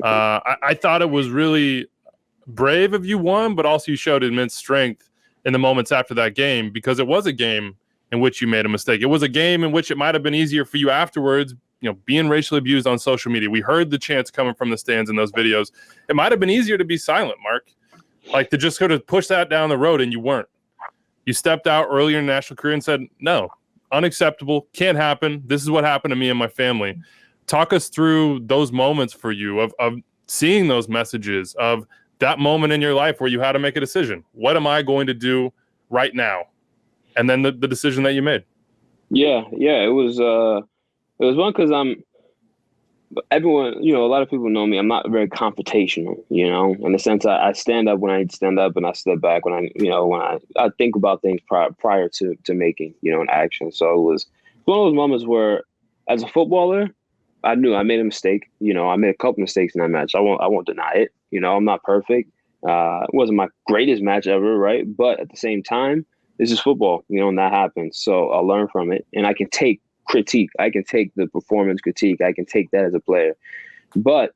Speaker 1: I thought it was really brave of you, but also you showed immense strength in the moments after that game, because it was a game in which you made a mistake. It was a game in which it might have been easier for you afterwards, being racially abused on social media. We heard the chants coming from the stands in those videos. It might have been easier to be silent, Mark, like to just sort of push that down the road, and you weren't. You stepped out earlier in national career and said, no, unacceptable, can't happen. This is what happened to me and my family. Talk us through those moments for you of seeing those messages, of that moment in your life where you had to make a decision. What am I going to do right now? And then the decision that you made. Yeah,
Speaker 5: it was one, because everyone, a lot of people know me. I'm not very confrontational, in the sense I stand up when I need to stand up, and I step back when I think about things prior to making, an action. So it was one of those moments where, as a footballer, I knew I made a mistake. I made a couple mistakes in that match. I won't deny it. I'm not perfect. It wasn't my greatest match ever, right? But at the same time, this is football, and that happens. So I'll learn from it, and I can take critique. I can take the performance critique. I can take that as a player. But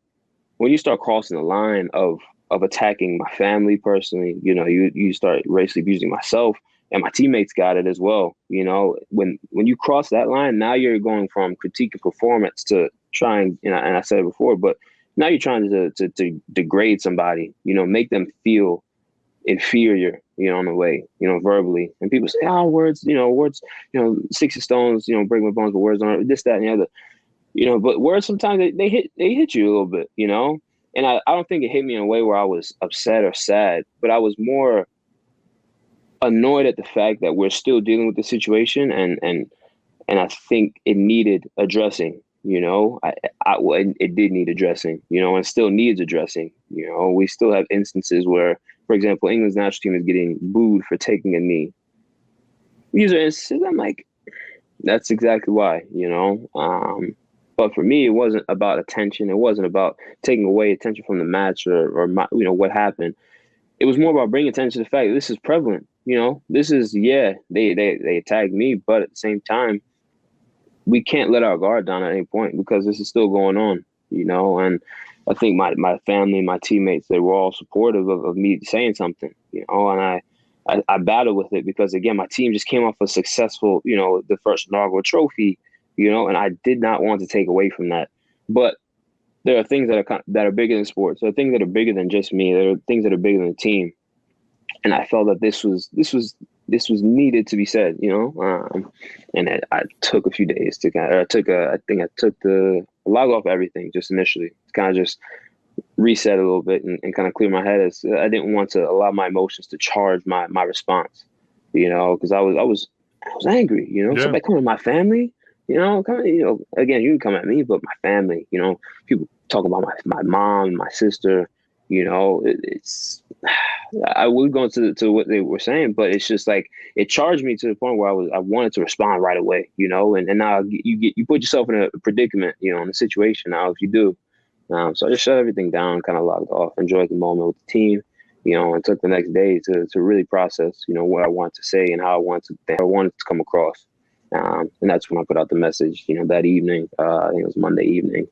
Speaker 5: when you start crossing the line of attacking my family personally, you start racially abusing myself, and my teammates got it as well. When you cross that line, now you're going from critique of performance to trying, and I said it before, but now you're trying to degrade somebody, make them feel inferior, in a way, verbally. And people say, words, 6 stones, break my bones, but words aren't this, that, and the other. But words sometimes they hit you a little bit, And I don't think it hit me in a way where I was upset or sad, but I was more annoyed at the fact that we're still dealing with the situation, and I think it needed addressing. It did need addressing, and it still needs addressing. We still have instances where, for example, England's national team is getting booed for taking a knee. These are instances I'm like, that's exactly why, But for me, it wasn't about attention. It wasn't about taking away attention from the match or my, what happened. It was more about bringing attention to the fact that this is prevalent. This is, they attacked me, but at the same time, we can't let our guard down at any point because this is still going on, and I think my family, my teammates, they were all supportive of me saying something, and I battled with it because, again, my team just came off a successful, the first inaugural trophy, and I did not want to take away from that. But there are things that are bigger than sports. There are things that are bigger than just me. There are things that are bigger than the team. And I felt that this was needed to be said, and I took a few days to I took the log off everything just initially to kind of just reset a little bit and kind of clear my head. As I didn't want to allow my emotions to charge my response, because I was angry, somebody come to my family, again, you can come at me, but my family, people talk about my mom, my sister, it's, I would go into what they were saying, but it's just like, it charged me to the point where I wanted to respond right away, and now you put yourself in a predicament, in a situation now if you do. So I just shut everything down, kind of logged off, enjoyed the moment with the team, and took the next day to really process, what I want to say and how I want to come across. And that's when I put out the message, that evening. I think it was Monday evening.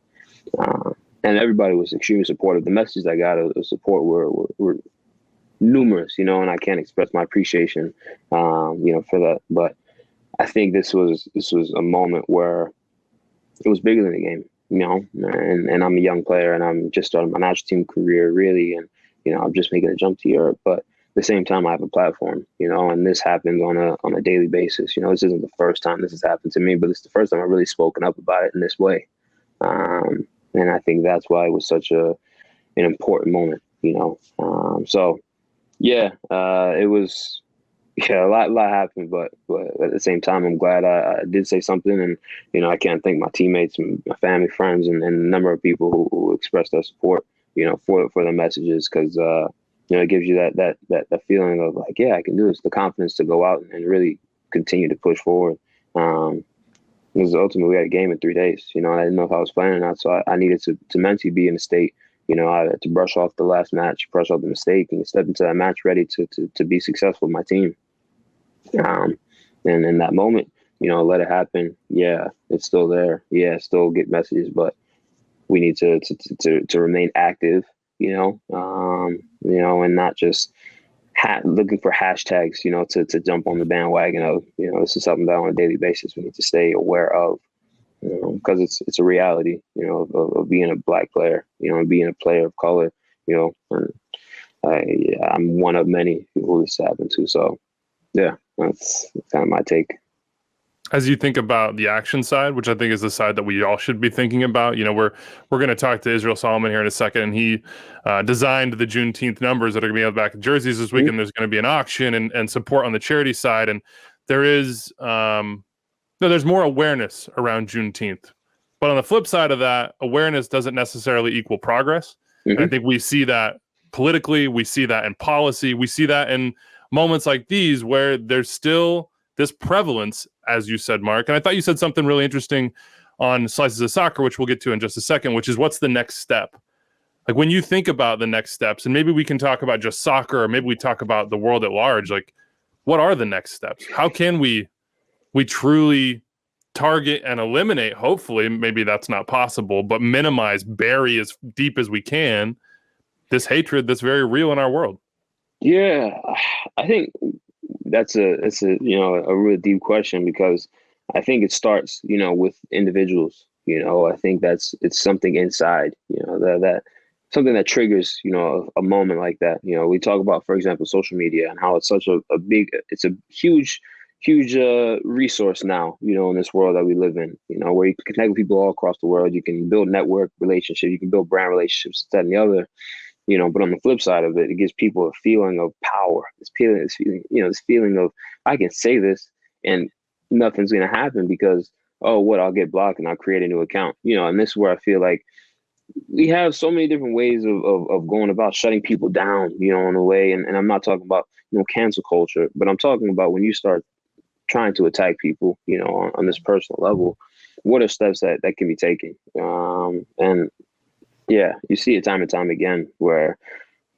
Speaker 5: And everybody was extremely supportive. The messages I got of support were numerous, and I can't express my appreciation, for that. But I think this was a moment where it was bigger than the game, and I'm a young player and I'm just starting my national team career really. And, I'm just making a jump to Europe, but at the same time I have a platform, and this happens on a daily basis. This isn't the first time this has happened to me, but it's the first time I've really spoken up about it in this way. And I think that's why it was such an important moment, so it was, a lot happened, but at the same time, I'm glad I did say something. And, I can't thank my teammates and my family, friends, and a number of people who expressed their support, for the messages. Cause, it gives you that feeling of like, yeah, I can do this, the confidence to go out and really continue to push forward. Because ultimately we had a game in 3 days, I didn't know if I was playing or not. So I needed to mentally be in a state, I had to brush off the last match, brush off the mistake, and step into that match ready to be successful with my team. And in that moment, let it happen. Yeah, it's still there. Yeah, still get messages, but we need to remain active, and not just looking for hashtags, to jump on the bandwagon of, this is something that on a daily basis we need to stay aware of, because it's a reality, of being a Black player, and being a player of color, and I'm one of many people this happened to. So yeah, that's kind of my take.
Speaker 1: As you think about the action side, which I think is the side that we all should be thinking about, we're going to talk to Israel Solomon here in a second, and he designed the Juneteenth numbers that are going to be on the back of jerseys this week, and there's going to be an auction and support on the charity side, and there is there's more awareness around Juneteenth. But on the flip side of that, awareness doesn't necessarily equal progress. And I think we see that politically, we see that in policy, we see that in moments like these where there's still this prevalence, as you said, Mark. And I thought you said something really interesting on Slices of Soccer, which we'll get to in just a second, which is what's the next step? Like when you think about the next steps, and maybe we can talk about just soccer, or maybe we talk about the world at large, like what are the next steps? How can we truly target and eliminate, hopefully, maybe that's not possible, but minimize, bury as deep as we can, this hatred that's very real in our world? Yeah,
Speaker 5: I think that's a really deep question, because I think it starts, with individuals. I think it's something inside, that something that triggers, a moment like that. We talk about, for example, social media and how it's such a huge resource now, in this world that we live in, where you can connect with people all across the world. You can build network relationships, you can build brand relationships, that and the other. But on the flip side of it, it gives people a feeling of power. This feeling of, I can say this and nothing's going to happen because, I'll get blocked and I'll create a new account. And this is where I feel like we have so many different ways of going about shutting people down, in a way. And I'm not talking about, cancel culture, but I'm talking about when you start trying to attack people, on this personal level, what are steps that can be taken? And yeah, you see it time and time again where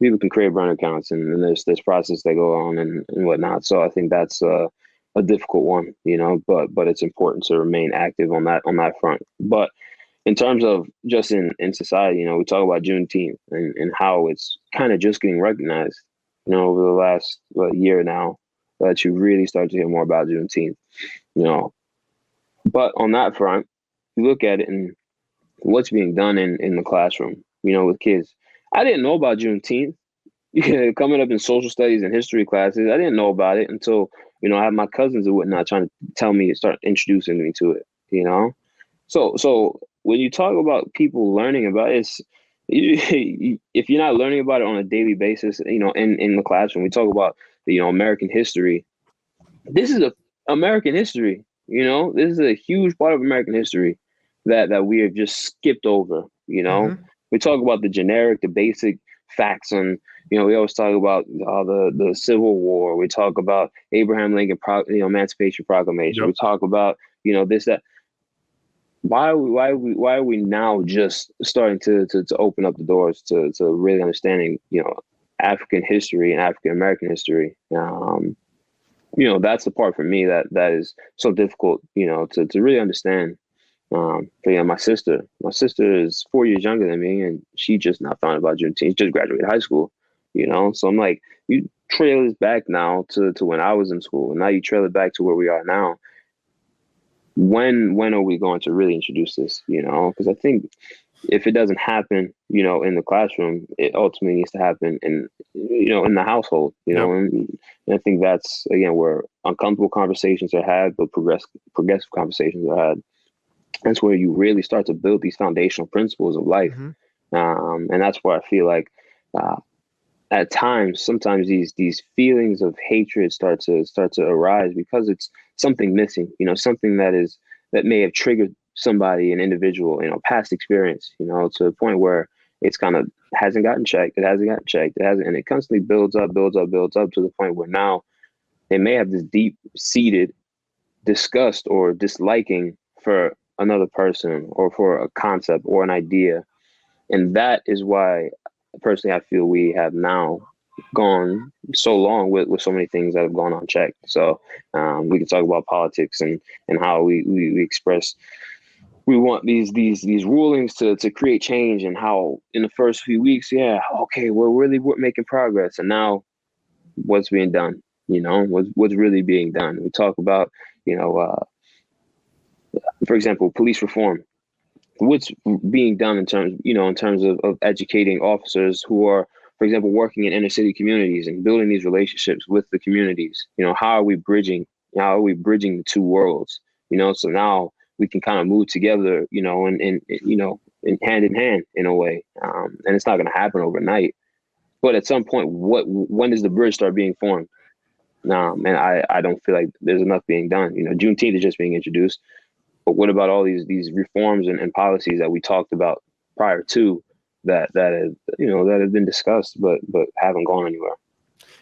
Speaker 5: people can create burner accounts and there's process that go on and whatnot. So I think that's a difficult one, but it's important to remain active on that front. But in terms of just in society, we talk about Juneteenth and how it's kind of just getting recognized, over the last year now that you really start to hear more about Juneteenth, But on that front, you look at it and what's being done in the classroom, with kids. I didn't know about Juneteenth. Coming up in social studies and history classes, I didn't know about it until, I had my cousins and whatnot trying to tell me, start introducing me to it, So when you talk about people learning about it, if you're not learning about it on a daily basis, in the classroom, we talk about, American history. This is American history, this is a huge part of American history that we have just skipped over,
Speaker 3: Mm-hmm.
Speaker 5: We talk about the basic facts on, we always talk about the Civil War. We talk about Abraham Lincoln, Emancipation Proclamation. Yep. We talk about, this, that. Why are we now just starting to open up the doors to really understanding, African history and African American history? That's the part for me that is so difficult, to really understand. My sister is 4 years younger than me, and she just not found about Juneteenth. Just graduated high school, So I'm like, you trail this back now to when I was in school, and now you trail it back to where we are now. When are we going to really introduce this? Because I think if it doesn't happen, in the classroom, it ultimately needs to happen in the household. And I think that's again where uncomfortable conversations are had, but progressive conversations are had. That's where you really start to build these foundational principles of life. Mm-hmm. And that's where I feel like at times, sometimes these feelings of hatred start to arise because it's something missing, something that may have triggered somebody, an individual, past experience, to the point where it's kind of hasn't gotten checked. It hasn't gotten checked. It hasn't, and it constantly builds up to the point where now they may have this deep-seated disgust or disliking for another person or for a concept or an idea. And that is why personally I feel we have now gone so long with so many things that have gone unchecked. So we can talk about politics and how we express we want these rulings to create change, and how in the first few weeks, we're making progress, and now what's being done, what's really being done. We talk about, for example, police reform. What's being done in terms of educating officers who are, for example, working in inner city communities and building these relationships with the communities. How are we bridging the two worlds? So now we can kind of move together, and hand in hand in a way. And it's not going to happen overnight, but at some point, when does the bridge start being formed? And I don't feel like there's enough being done. Juneteenth is just being introduced. But what about all these reforms and policies that we talked about prior to that have been discussed but haven't gone anywhere?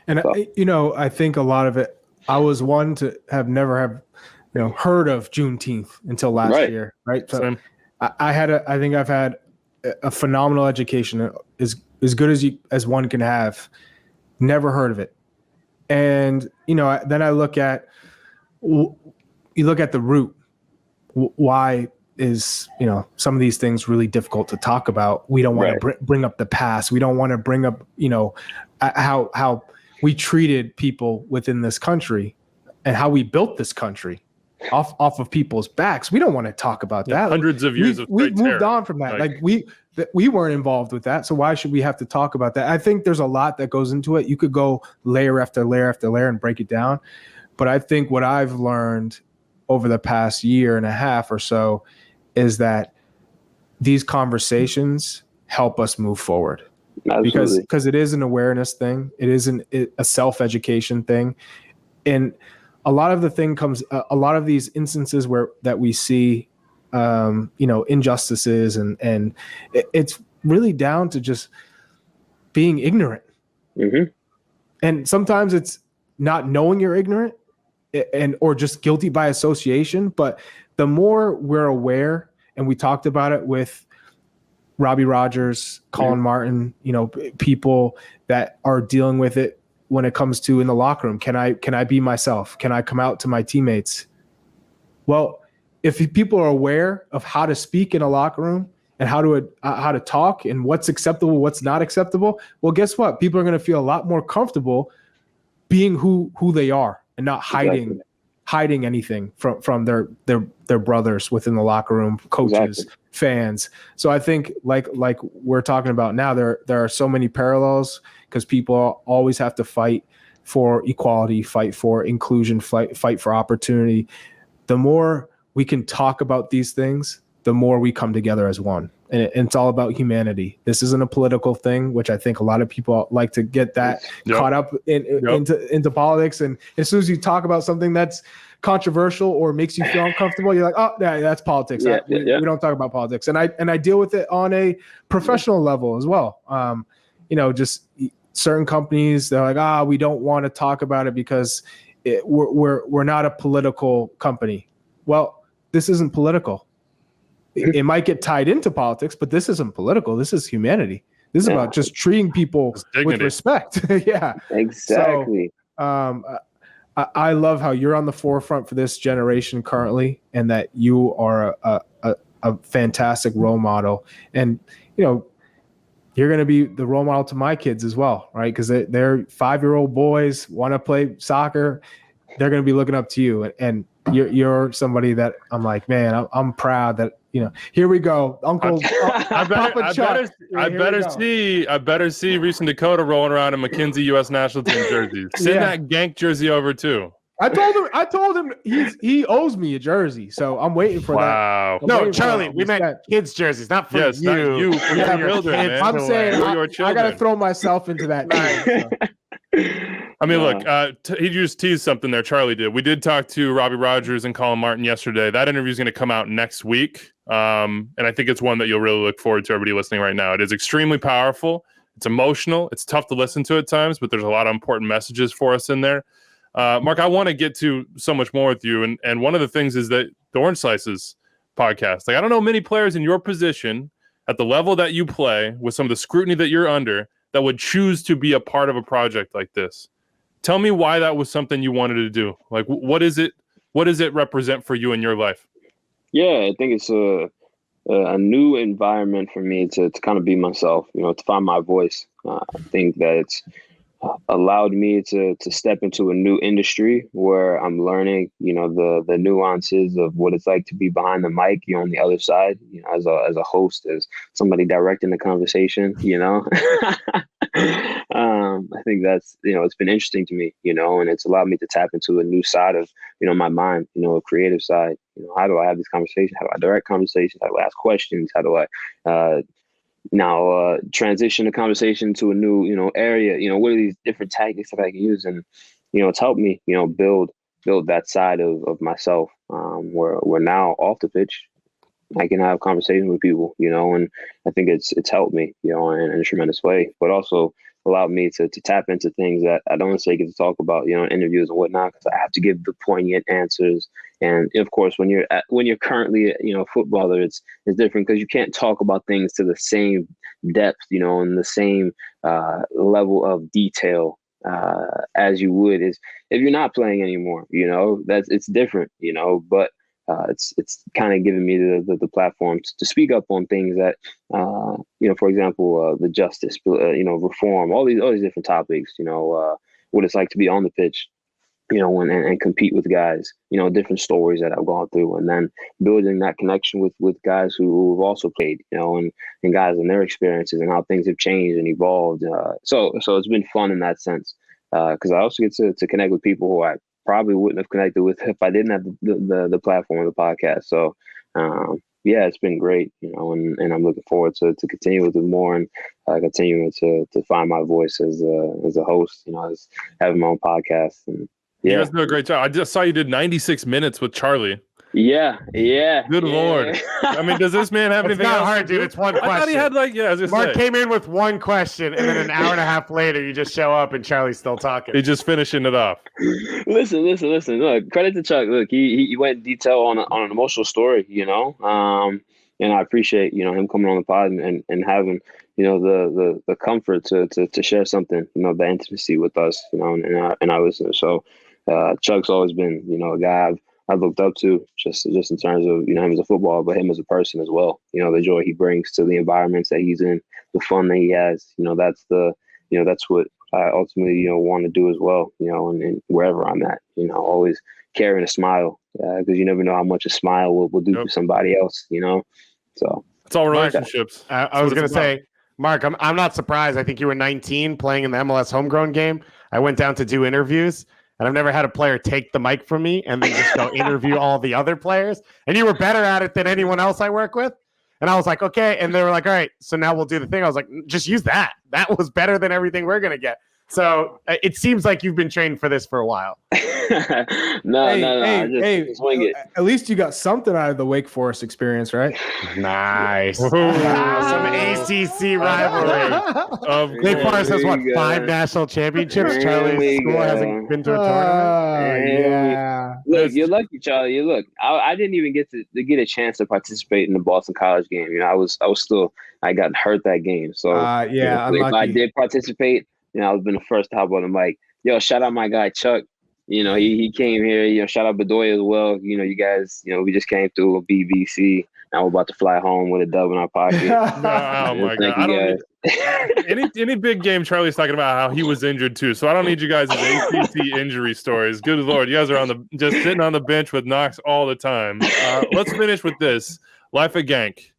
Speaker 3: And so. I think a lot of it. I was one to never have heard of Juneteenth until last year, right? So I think I've had a phenomenal education, as good as one can have. Never heard of it, and then I look at the root. Why is some of these things really difficult to talk about? We don't want to bring up the past. We don't want to bring up how we treated people within this country and how we built this country off of people's backs. We don't want to talk about that.
Speaker 1: Hundreds of years of
Speaker 3: we've moved on from that. We weren't involved with that, so why should we have to talk about that? I think there's a lot that goes into it. You could go layer after layer after layer and break it down, but I think what I've learned over the past year and a half or so is that these conversations help us move forward. Absolutely. because it is an awareness thing. It isn't a self-education thing. And a lot of these instances that we see, injustices and it's really down to just being ignorant. Mm-hmm. And sometimes it's not knowing you're ignorant, or just guilty by association. But the more we're aware, and we talked about it with Robbie Rogers, Colin Martin, people that are dealing with it when it comes to in the locker room. Can I be myself? Can I come out to my teammates? Well, if people are aware of how to speak in a locker room and how to talk and what's acceptable, what's not acceptable, well, guess what? People are going to feel a lot more comfortable being who they are and not hiding anything from their brothers within the locker room, coaches, fans. So I think like we're talking about now, there are so many parallels because people always have to fight for equality, fight for inclusion, fight for opportunity. The more we can talk about these things, the more we come together as one. And it's all about humanity. This isn't a political thing, which I think a lot of people like to get that caught up into politics. And as soon as you talk about something that's controversial or makes you feel uncomfortable, you're like, oh, yeah, that's politics. We don't talk about politics. And I deal with it on a professional level as well. Just certain companies, they're like, we don't want to talk about it because we're not a political company. Well, this isn't political. It might get tied into politics, but this isn't political. This is humanity. This is about just treating people with respect. Yeah,
Speaker 5: exactly.
Speaker 3: So, I love how you're on the forefront for this generation currently, and that you are a fantastic role model. And you're going to be the role model to my kids as well, right? Because they're 5-year-old boys, want to play soccer. They're going to be looking up to you, and you're somebody that I'm like, man, I'm proud that here we go, Uncle. I
Speaker 1: better see Reese and Dakota rolling around in McKenzie U.S. national team jerseys. Send that Genk jersey over too.
Speaker 3: I told him he owes me a jersey, so I'm waiting for that.
Speaker 1: Wow.
Speaker 2: No, Charlie, we meant kids' jerseys, not for you.
Speaker 1: Not you. For your children, man.
Speaker 3: I'm saying I got to throw myself into that.
Speaker 1: I mean, look, he just teased something there. Charlie did. We did talk to Robbie Rogers and Colin Martin yesterday. That interview is going to come out next week. And I think it's one that you'll really look forward to, everybody listening right now. It is extremely powerful. It's emotional. It's tough to listen to at times, but there's a lot of important messages for us in there. Mark, I want to get to so much more with you. And one of the things is that the Orange Slices podcast, I don't know many players in your position at the level that you play with some of the scrutiny that you're under that would choose to be a part of a project like this. Tell me why that was something you wanted to do. Like, what does it represent for you in your life?
Speaker 5: Yeah, I think it's a new environment for me to kind of be myself, to find my voice. I think that it's allowed me to step into a new industry where I'm learning, the nuances of what it's like to be behind the mic, on the other side, as a host, as somebody directing the conversation, I think that's, it's been interesting to me, and it's allowed me to tap into a new side of, my mind, a creative side. How do I have these conversations? How do I direct conversations? How do I ask questions? How do I now transition the conversation to a new, area? What are these different tactics that I can use? And, it's helped me, build that side of myself, where now off the pitch, I can have conversations with people, and I think it's helped me, in a tremendous way, but also allowed me to tap into things that I don't necessarily get to talk about, in interviews and whatnot, because I have to give the poignant answers. And of course, when you're currently, a footballer, it's different because you can't talk about things to the same depth, and the same level of detail as you would is if you're not playing anymore. It's different, but it's kind of given me the platform to speak up on things that, for example, the justice, reform, all these different topics, what it's like to be on the pitch, and compete with guys, different stories that I've gone through, and then building that connection with guys who've also played, and guys and their experiences and how things have changed and evolved. So it's been fun in that sense, because I also get to connect with people who I probably wouldn't have connected with if I didn't have the platform of the podcast. So, it's been great, and I'm looking forward to continue with it more and continuing to find my voice as a host, as having my own podcast. And
Speaker 1: you guys do a great job. I just saw you did 96 minutes with Charlie.
Speaker 5: Yeah.
Speaker 1: Good Lord. I mean, does this man have anything else?
Speaker 2: It's not hard, dude. It's one question.
Speaker 1: I thought he had
Speaker 2: Mark came in with one question, and then an hour and a half later, you just show up, and Charlie's still talking.
Speaker 1: He's just finishing it off.
Speaker 5: Listen. Look, credit to Chuck. Look, he went in detail on an emotional story, and I appreciate, him coming on the pod and having, the comfort to share something, the intimacy with us, and I listen. So Chuck's always been, a guy I've looked up to just in terms of, him as a footballer, but him as a person as well. The joy he brings to the environments that he's in, the fun that he has, that's what I ultimately, want to do as well, and wherever I'm at, always carrying a smile, because you never know how much a smile will do for somebody else, So
Speaker 1: it's all relationships.
Speaker 2: I was going to say, Mark, I'm not surprised. I think you were 19 playing in the MLS homegrown game. I went down to do interviews, and I've never had a player take the mic from me and then just go interview all the other players. And you were better at it than anyone else I work with. And I was like, okay. And they were like, all right, so now we'll do the thing. I was like, just use that. That was better than everything we're going to get. So it seems like you've been trained for this for a while.
Speaker 5: No.
Speaker 3: Just swing it. At least you got something out of the Wake Forest experience, right?
Speaker 2: Nice. Some ACC rivalry. Wake Forest has, 5 national championships? Charlie's school hasn't been to a tournament?
Speaker 3: Yeah.
Speaker 5: Look, you're lucky, Charlie. Look, I didn't even get to get a chance to participate in the Boston College game. I got hurt that game. So if I did participate, I was been the first to hop on the mic. Yo, shout out my guy Chuck. He came here. Shout out Bedoya as well. You guys. We just came through a BBC. Now we're about to fly home with a dub in our pocket.
Speaker 1: Oh my God! Any big game. Charlie's talking about how he was injured too. So I don't need you guys' ACC injury stories. Good Lord, you guys are just sitting on the bench with Knox all the time. Let's finish with this. Life at Genk.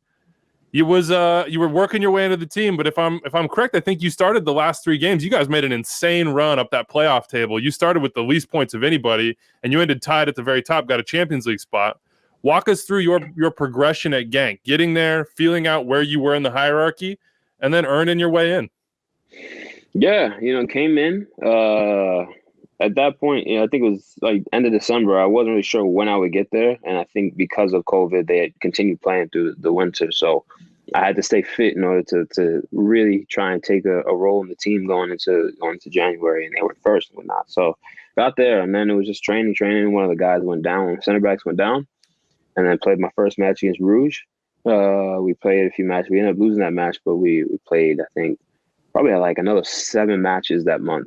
Speaker 1: You were working your way into the team, but if I'm correct, I think you started the last 3 games. You guys made an insane run up that playoff table. You started with the least points of anybody, and you ended tied at the very top, got a Champions League spot. Walk us through your progression at Genk, getting there, feeling out where you were in the hierarchy, and then earning your way in.
Speaker 5: Yeah, came in. At that point, I think it was like end of December. I wasn't really sure when I would get there, and I think because of COVID, they had continued playing through the winter. So I had to stay fit in order to really try and take a role in the team going into January, and they were first and whatnot. So got there, and then it was just training. One of the guys went down, center backs went down, and then played my first match against Rouge. We played a few matches. We ended up losing that match, but we played, I think, probably had like another 7 matches that month.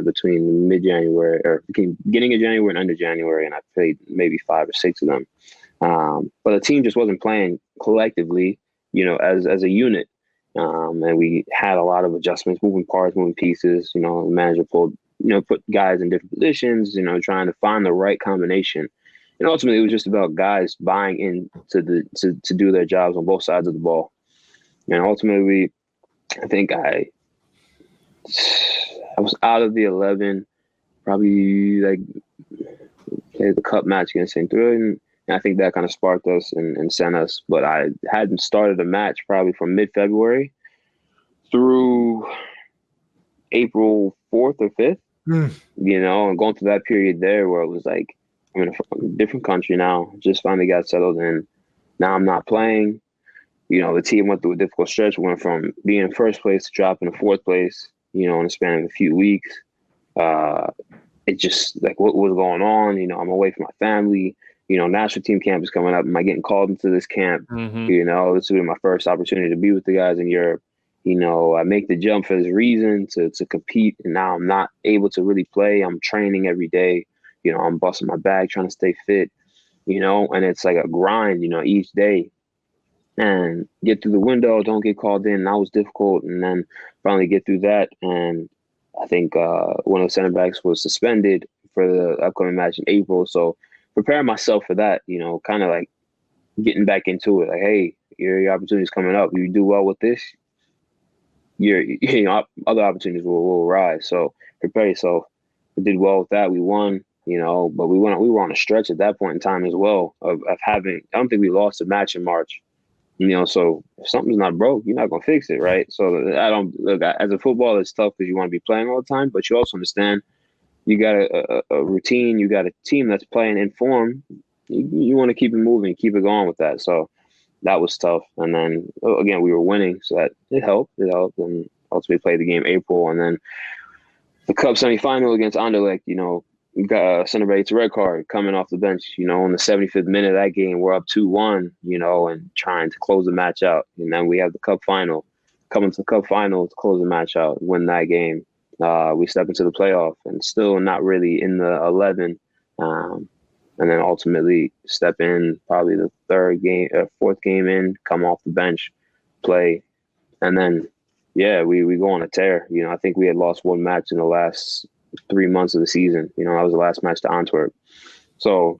Speaker 5: Between mid-January or beginning of January and end of January, and I played maybe 5 or 6 of them. But the team just wasn't playing collectively, as a unit. And we had a lot of adjustments, moving parts, moving pieces. The manager put guys in different positions, trying to find the right combination. And ultimately, it was just about guys buying in to do their jobs on both sides of the ball. And ultimately, I think I was out of the 11, probably like played the cup match against St. Truiden, and I think that kind of sparked us and sent us. But I hadn't started a match probably from mid-February through April 4th or 5th, and going through that period there where it was like, I'm in a different country now, just finally got settled in. Now I'm not playing. The team went through a difficult stretch. We went from being in first place to dropping to 4th place, in the span of a few weeks. It just like what was going on, I'm away from my family, national team camp is coming up. Am I getting called into this camp? This will be my first opportunity to be with the guys in Europe. I make the jump for this reason to compete, and now I'm not able to really play. I'm training every day. I'm busting my back, trying to stay fit, and it's like a grind, each day. And get through the window, don't get called in. That was difficult. And then finally get through that. And I think one of the center backs was suspended for the upcoming match in April. So preparing myself for that, kind of like getting back into it. Like, hey, your opportunity's coming up. You do well with this, other opportunities will rise. So prepare yourself. We did well with that. We won, but we were on a stretch at that point in time as well of having, I don't think we lost a match in March. So if something's not broke, you're not going to fix it, right? So as a footballer, it's tough because you want to be playing all the time, but you also understand you got a routine, you got a team that's playing in form you want to keep it moving, keep it going with that. So that was tough. And then again, we were winning, so that it helped, and ultimately played the game April, and then the Cup semifinal against Anderlecht, got Centerbait's red card coming off the bench, in the 75th minute of that game. We're up 2-1, and trying to close the match out. And then we have the Cup final, coming to the Cup final to close the match out, win that game. We step into the playoff and still not really in the 11. And then ultimately step in probably the fourth game in, come off the bench, play. And then, we go on a tear. I think we had lost one match in the last 3 months of the season. That was the last match to Antwerp. So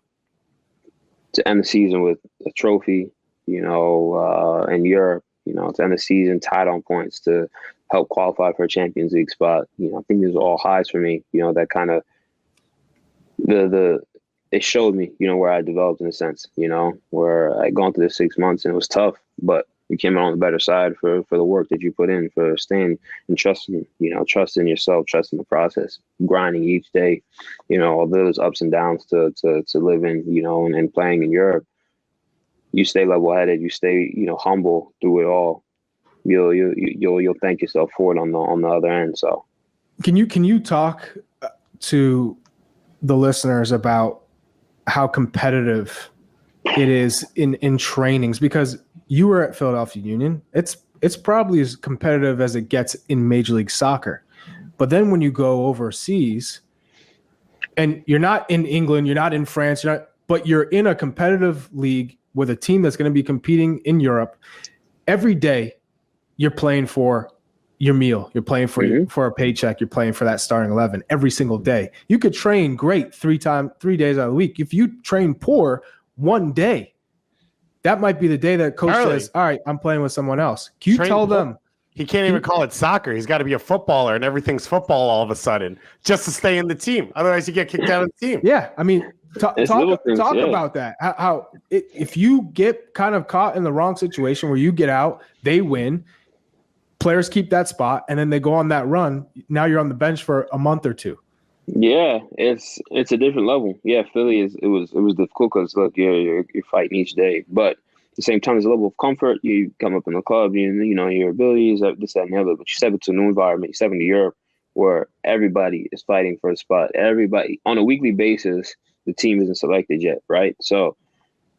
Speaker 5: to end the season with a trophy, in Europe, to end the season tied on points to help qualify for a Champions League spot. I think these are all highs for me. That kind of it showed me, where I developed in a sense, where I'd gone through the 6 months and it was tough, but you came out on the better side for the work that you put in, for staying and trusting yourself, trusting the process, grinding each day, all those ups and downs to live in, and playing in Europe. You stay level-headed, you stay, humble through it all. You'll thank yourself for it on the other end. So,
Speaker 3: can you talk to the listeners about how competitive it is in trainings? Because you were at Philadelphia Union. It's probably as competitive as it gets in Major League Soccer. But then when you go overseas, and you're not in England, you're not in France, but you're in a competitive league with a team that's going to be competing in Europe. Every day, you're playing for your meal. You're playing for a paycheck. You're playing for that starting 11 every single day. You could train great 3 days out of the week. If you train poor one day, that might be the day that coach says, all right, I'm playing with someone else. Can you tell them?
Speaker 2: He can't even call it soccer. He's got to be a footballer, and everything's football all of a sudden just to stay in the team. Otherwise, you get kicked out of the team.
Speaker 3: Yeah, I mean, talk about that. How if you get kind of caught in the wrong situation where you get out, they win, players keep that spot, and then they go on that run. Now you're on the bench for a month or two.
Speaker 5: Yeah, it's a different level. Yeah, Philly it was difficult because look, you're fighting each day, but at the same time, there's a level of comfort. You come up in the club, you know your abilities, this, that, and the other. But you step into a new environment. You step into Europe, where everybody is fighting for a spot. Everybody on a weekly basis, the team isn't selected yet, right? So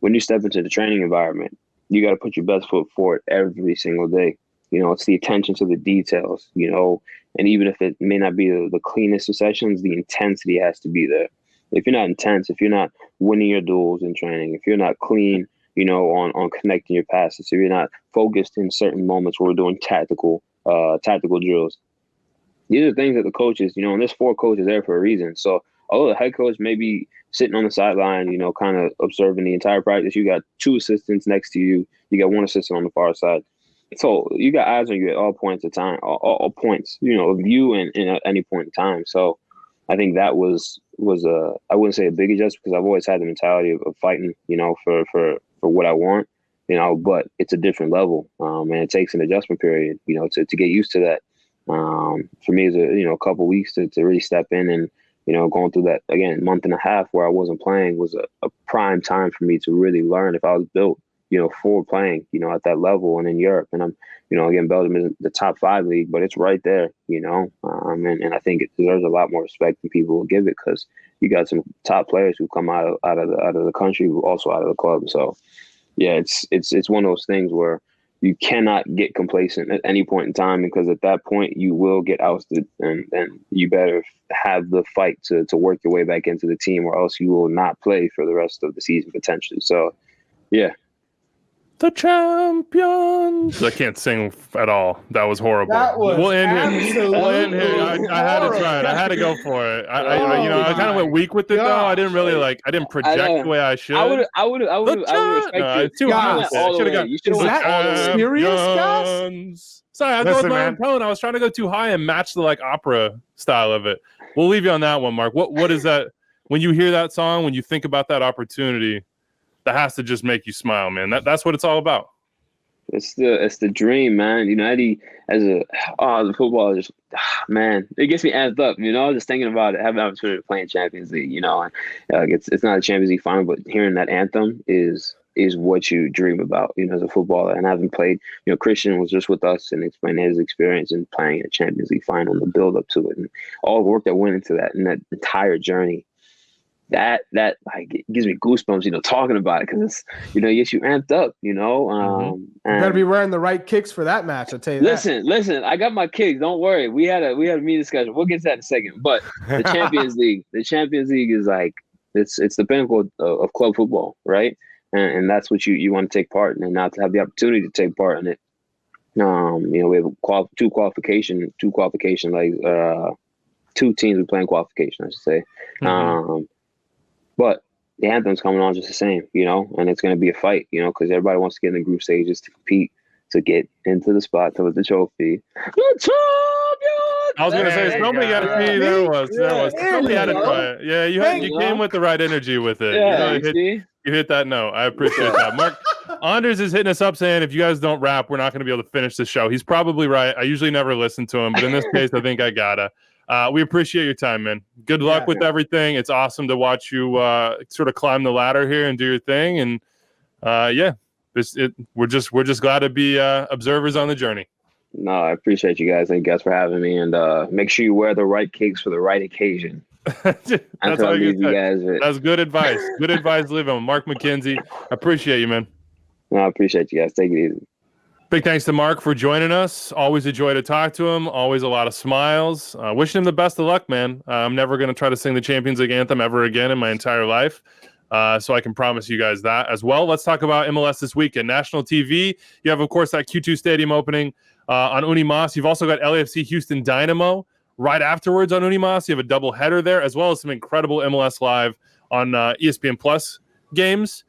Speaker 5: when you step into the training environment, you got to put your best foot forward every single day. It's the attention to the details, and even if it may not be the cleanest of sessions, the intensity has to be there. If you're not intense, if you're not winning your duels in training, if you're not clean, on connecting your passes, if you're not focused in certain moments where we're doing tactical drills, these are things that the coaches, and there's 4 coaches there for a reason. So although the head coach may be sitting on the sideline, kind of observing the entire practice, you got 2 assistants next to you. You got 1 assistant on the far side. So you got eyes on you at all points of time, all points, of you and at any point in time. So I think that was I wouldn't say a big adjustment, because I've always had the mentality of fighting, for what I want, but it's a different level, and it takes an adjustment period, to get used to that. For me, it's a couple weeks to really step in, and going through that again month and a half where I wasn't playing was a prime time for me to really learn if I was built for playing, at that level and in Europe. And I'm, again, Belgium isn't the top 5 league, but it's right there, and I think it deserves a lot more respect than people will give it, because you got some top players who come out of the country, who also out of the club. So yeah, it's one of those things where you cannot get complacent at any point in time, because at that point you will get ousted, and you better have the fight to work your way back into the team, or else you will not play for the rest of the season potentially. So yeah.
Speaker 1: The champions. I can't sing at all. That was horrible. We'll end here. I had to try it. I had to go for it. I kind of went weak with it though. I didn't really I didn't project the way I should.
Speaker 5: I would expect
Speaker 1: too honest.
Speaker 5: Should have gone.
Speaker 3: Is that serious, guys?
Speaker 1: Sorry, I was my own tone. I was trying to go too high and match the opera style of it. We'll leave you on that one, Mark. What is that? When you hear that song, when you think about that opportunity, that has to just make you smile, man. That's what it's all about.
Speaker 5: It's the dream, man. You know, Eddie as a footballer, just man, it gets me amped up. You know, just thinking about it, having the opportunity to play in Champions League. You know, it's not a Champions League final, but hearing that anthem is what you dream about. You know, as a footballer, and having played. You know, Christian was just with us and explaining his experience in playing a Champions League final and the build up to it, and all the work that went into that and that entire journey. That like it gives me goosebumps, you know, talking about it because it's, you know, it gets you amped up, you know.
Speaker 3: You gotta be wearing the right kicks for that match. I'll tell you.
Speaker 5: Listen, I got my kicks. Don't worry. We had a meeting discussion. We'll get to that in a second. But the Champions League, is like it's the pinnacle of club football, right? And that's what you want to take part in, and not to have the opportunity to take part in it. You know, we have two teams we play in qualification, I should say. But the anthem's coming on just the same, you know, and it's going to be a fight, you know, because everybody wants to get in the group stages to compete, to get into the spot to win the trophy. The champion!
Speaker 1: I was going to say, somebody got to see. There was. Somebody had to try it. Yeah, you came with the right energy with it.
Speaker 5: Yeah,
Speaker 1: you hit that note. I appreciate that. Mark Anders is hitting us up saying, if you guys don't rap, we're not going to be able to finish the show. He's probably right. I usually never listen to him, but in this case, I think I gotta. We appreciate your time, man. Good luck with everything. It's awesome to watch you sort of climb the ladder here and do your thing. And we're just glad to be observers on the journey.
Speaker 5: No, I appreciate you guys. Thank you guys for having me. And make sure you wear the right kicks for the right occasion.
Speaker 1: That's all you guys. That's good advice. Good advice, living. Mark McKenzie. I appreciate you, man.
Speaker 5: No, I appreciate you guys. Take it easy.
Speaker 1: Big thanks to Mark for joining us. Always a joy to talk to him. Always a lot of smiles. Wishing him the best of luck, man. I'm never going to try to sing the Champions League anthem ever again in my entire life. So I can promise you guys that as well. Let's talk about MLS this weekend. National TV. You have, of course, that Q2 stadium opening on Unimas. You've also got LAFC Houston Dynamo right afterwards on Unimas. You have a double header there, as well as some incredible MLS Live on ESPN Plus games.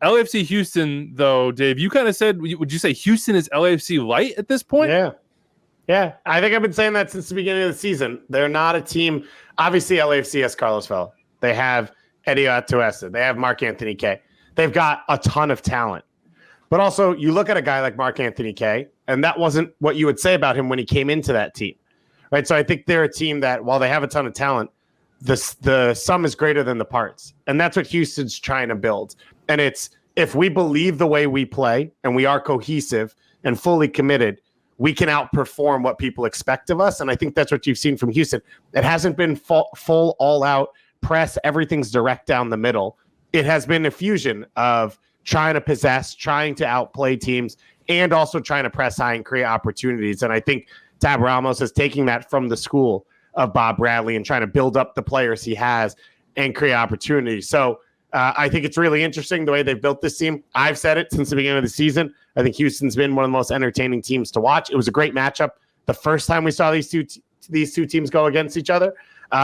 Speaker 1: LAFC Houston, though, Dave, you kind of said, would you say Houston is LAFC light at this point?
Speaker 2: Yeah. I think I've been saying that since the beginning of the season. They're not a team. Obviously, LAFC has Carlos Vela. They have Eddie Atuesta. They have Mark Anthony Kaye. They've got a ton of talent. But also, you look at a guy like Mark Anthony Kaye, and that wasn't what you would say about him when he came into that team. Right? So I think they're a team that, while they have a ton of talent, the sum is greater than the parts. And that's what Houston's trying to build. And it's, if we believe the way we play and we are cohesive and fully committed, we can outperform what people expect of us. And I think that's what you've seen from Houston. It hasn't been full all-out press. Everything's direct down the middle. It has been a fusion of trying to possess, trying to outplay teams, and also trying to press high and create opportunities. And I think Tab Ramos is taking that from the school of Bob Bradley and trying to build up the players he has and create opportunities. So I think it's really interesting the way they've built this team. I've said it since the beginning of the season. I think Houston's been one of the most entertaining teams to watch. It was a great matchup the first time we saw these two teams go against each other.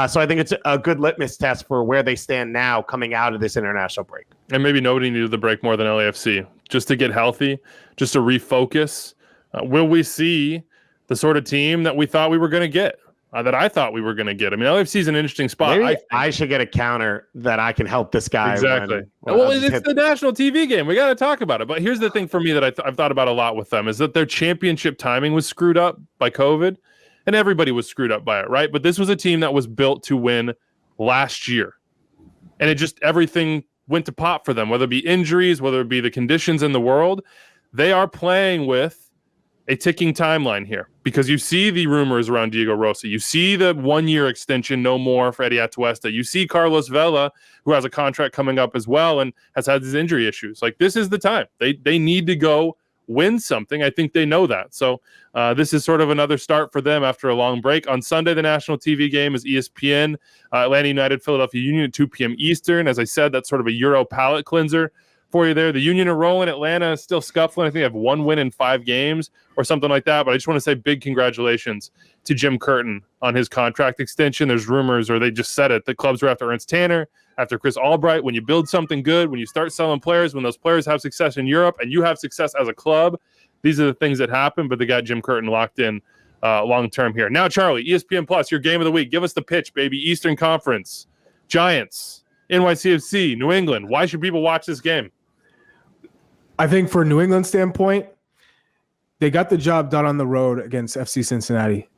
Speaker 2: So I think it's a good litmus test for where they stand now coming out of this international break.
Speaker 1: And maybe nobody needed the break more than LAFC just to get healthy, just to refocus. Will we see the sort of team that we thought we were going to get? That I thought we were going to get. I mean, LAFC is an interesting spot.
Speaker 2: Maybe I should get a counter that I can help this guy.
Speaker 1: Exactly. Well, it's the national TV game. We got to talk about it. But here's the thing for me that I've thought about a lot with them is that their championship timing was screwed up by COVID, and everybody was screwed up by it, right? But this was a team that was built to win last year, and it just everything went to pot for them, whether it be injuries, whether it be the conditions in the world. They are playing with a ticking timeline here because you see the rumors around Diego Rossi. You see the 1-year extension, no more for Eddie Atuesta. You see Carlos Vela, who has a contract coming up as well and has had his injury issues. Like, this is the time. They need to go win something. I think they know that. So this is sort of another start for them after a long break. On Sunday, the national TV game is ESPN, Atlanta United, Philadelphia Union at 2 p.m. Eastern. As I said, that's sort of a Euro palate cleanser for you there. The Union are rolling. Atlanta is still scuffling. I think they have 1 win in 5 games or something like that. But I just want to say big congratulations to Jim Curtin on his contract extension. There's rumors, or they just said it, the clubs are after Ernst Tanner, after Chris Albright. When you build something good, when you start selling players, when those players have success in Europe and you have success as a club, these are the things that happen. But they got Jim Curtin locked in long-term here. Now, Charlie, ESPN Plus, your game of the week. Give us the pitch, baby. Eastern Conference, Giants, NYCFC, New England. Why should people watch this game?
Speaker 3: I think for New England standpoint, they got the job done on the road against FC Cincinnati.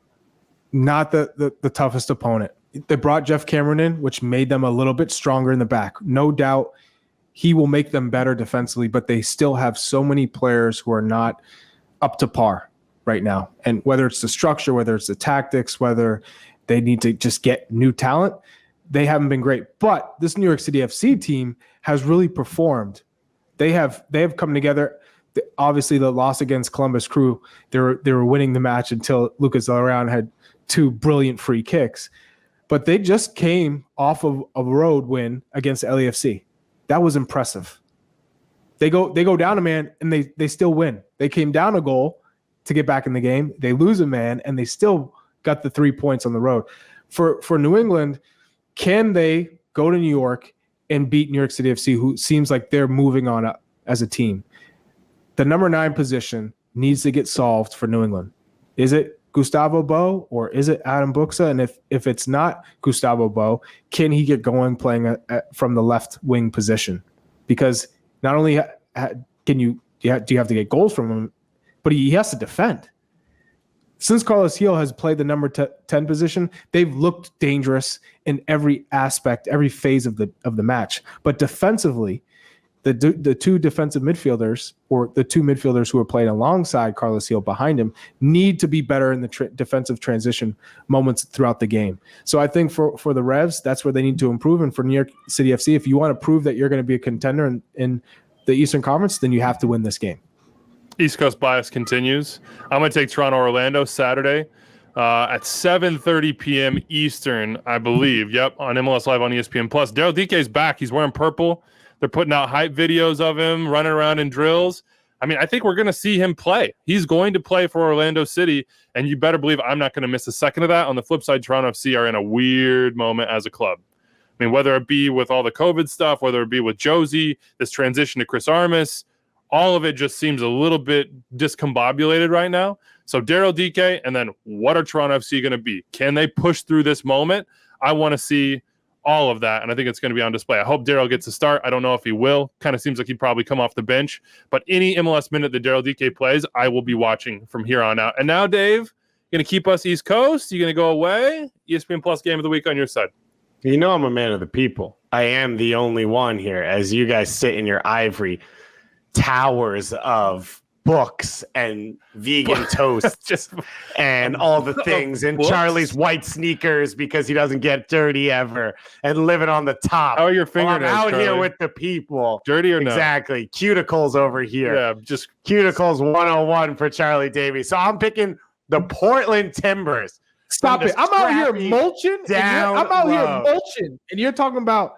Speaker 3: Not the toughest opponent. They brought Jeff Cameron in, which made them a little bit stronger in the back. No doubt he will make them better defensively, but they still have so many players who are not up to par right now. And whether it's the structure, whether it's the tactics, whether they need to just get new talent, they haven't been great. But this New York City FC team has really performed. They have come together. Obviously, the loss against Columbus Crew, they were winning the match until Lucas Leroy had 2 brilliant free kicks. But they just came off of a road win against LAFC. That was impressive. They go down a man and they still win. They came down a goal to get back in the game. They lose a man and they still got the 3 points on the road. For New England, can they go to New York and beat New York City FC, who seems like they're moving on up as a team? The number 9 position needs to get solved for New England. Is it Gustavo Bo or is it Adam Buxa? And if it's not Gustavo Bo, can he get going playing from the left wing position? Because not only do you have to get goals from him, but he has to defend. Since Carlos Gil has played the number 10 position, they've looked dangerous in every aspect, every phase of the match. But defensively, the 2 defensive midfielders, or the 2 midfielders who are playing alongside Carlos Gil behind him, need to be better in the defensive transition moments throughout the game. So I think for the Revs, that's where they need to improve. And for New York City FC, if you want to prove that you're going to be a contender in the Eastern Conference, then you have to win this game.
Speaker 1: East Coast bias continues. I'm going to take Toronto-Orlando Saturday at 7:30 p.m. Eastern, I believe. Yep, on MLS Live on ESPN+. Daryl Dike's back. He's wearing purple. They're putting out hype videos of him running around in drills. I mean, I think we're going to see him play. He's going to play for Orlando City, and you better believe I'm not going to miss a second of that. On the flip side, Toronto FC are in a weird moment as a club. I mean, whether it be with all the COVID stuff, whether it be with Josie, this transition to Chris Armas, all of it just seems a little bit discombobulated right now. So Daryl Dike, and then what are Toronto FC going to be? Can they push through this moment? I want to see all of that, and I think it's going to be on display. I hope Daryl gets a start. I don't know if he will. Kind of seems like he'd probably come off the bench. But any MLS minute that Daryl Dike plays, I will be watching from here on out. And now, Dave, going to keep us East Coast? You going to go away? ESPN Plus Game of the Week on your side.
Speaker 2: You know I'm a man of the people. I am the only one here, as you guys sit in your ivory towers of books and vegan toasts and all the things, and Charlie's white sneakers because he doesn't get dirty ever, and living on the top.
Speaker 1: How are your fingernails,
Speaker 2: I'm out
Speaker 1: Charlie?
Speaker 2: here with the people.
Speaker 1: Dirty or
Speaker 2: no? Exactly. Cuticles over here.
Speaker 1: Yeah, just
Speaker 2: Cuticles 101 for Charlie Davies. So I'm picking the Portland Timbers.
Speaker 3: Stop it. I'm out here mulching. I'm out here mulching. And you're talking about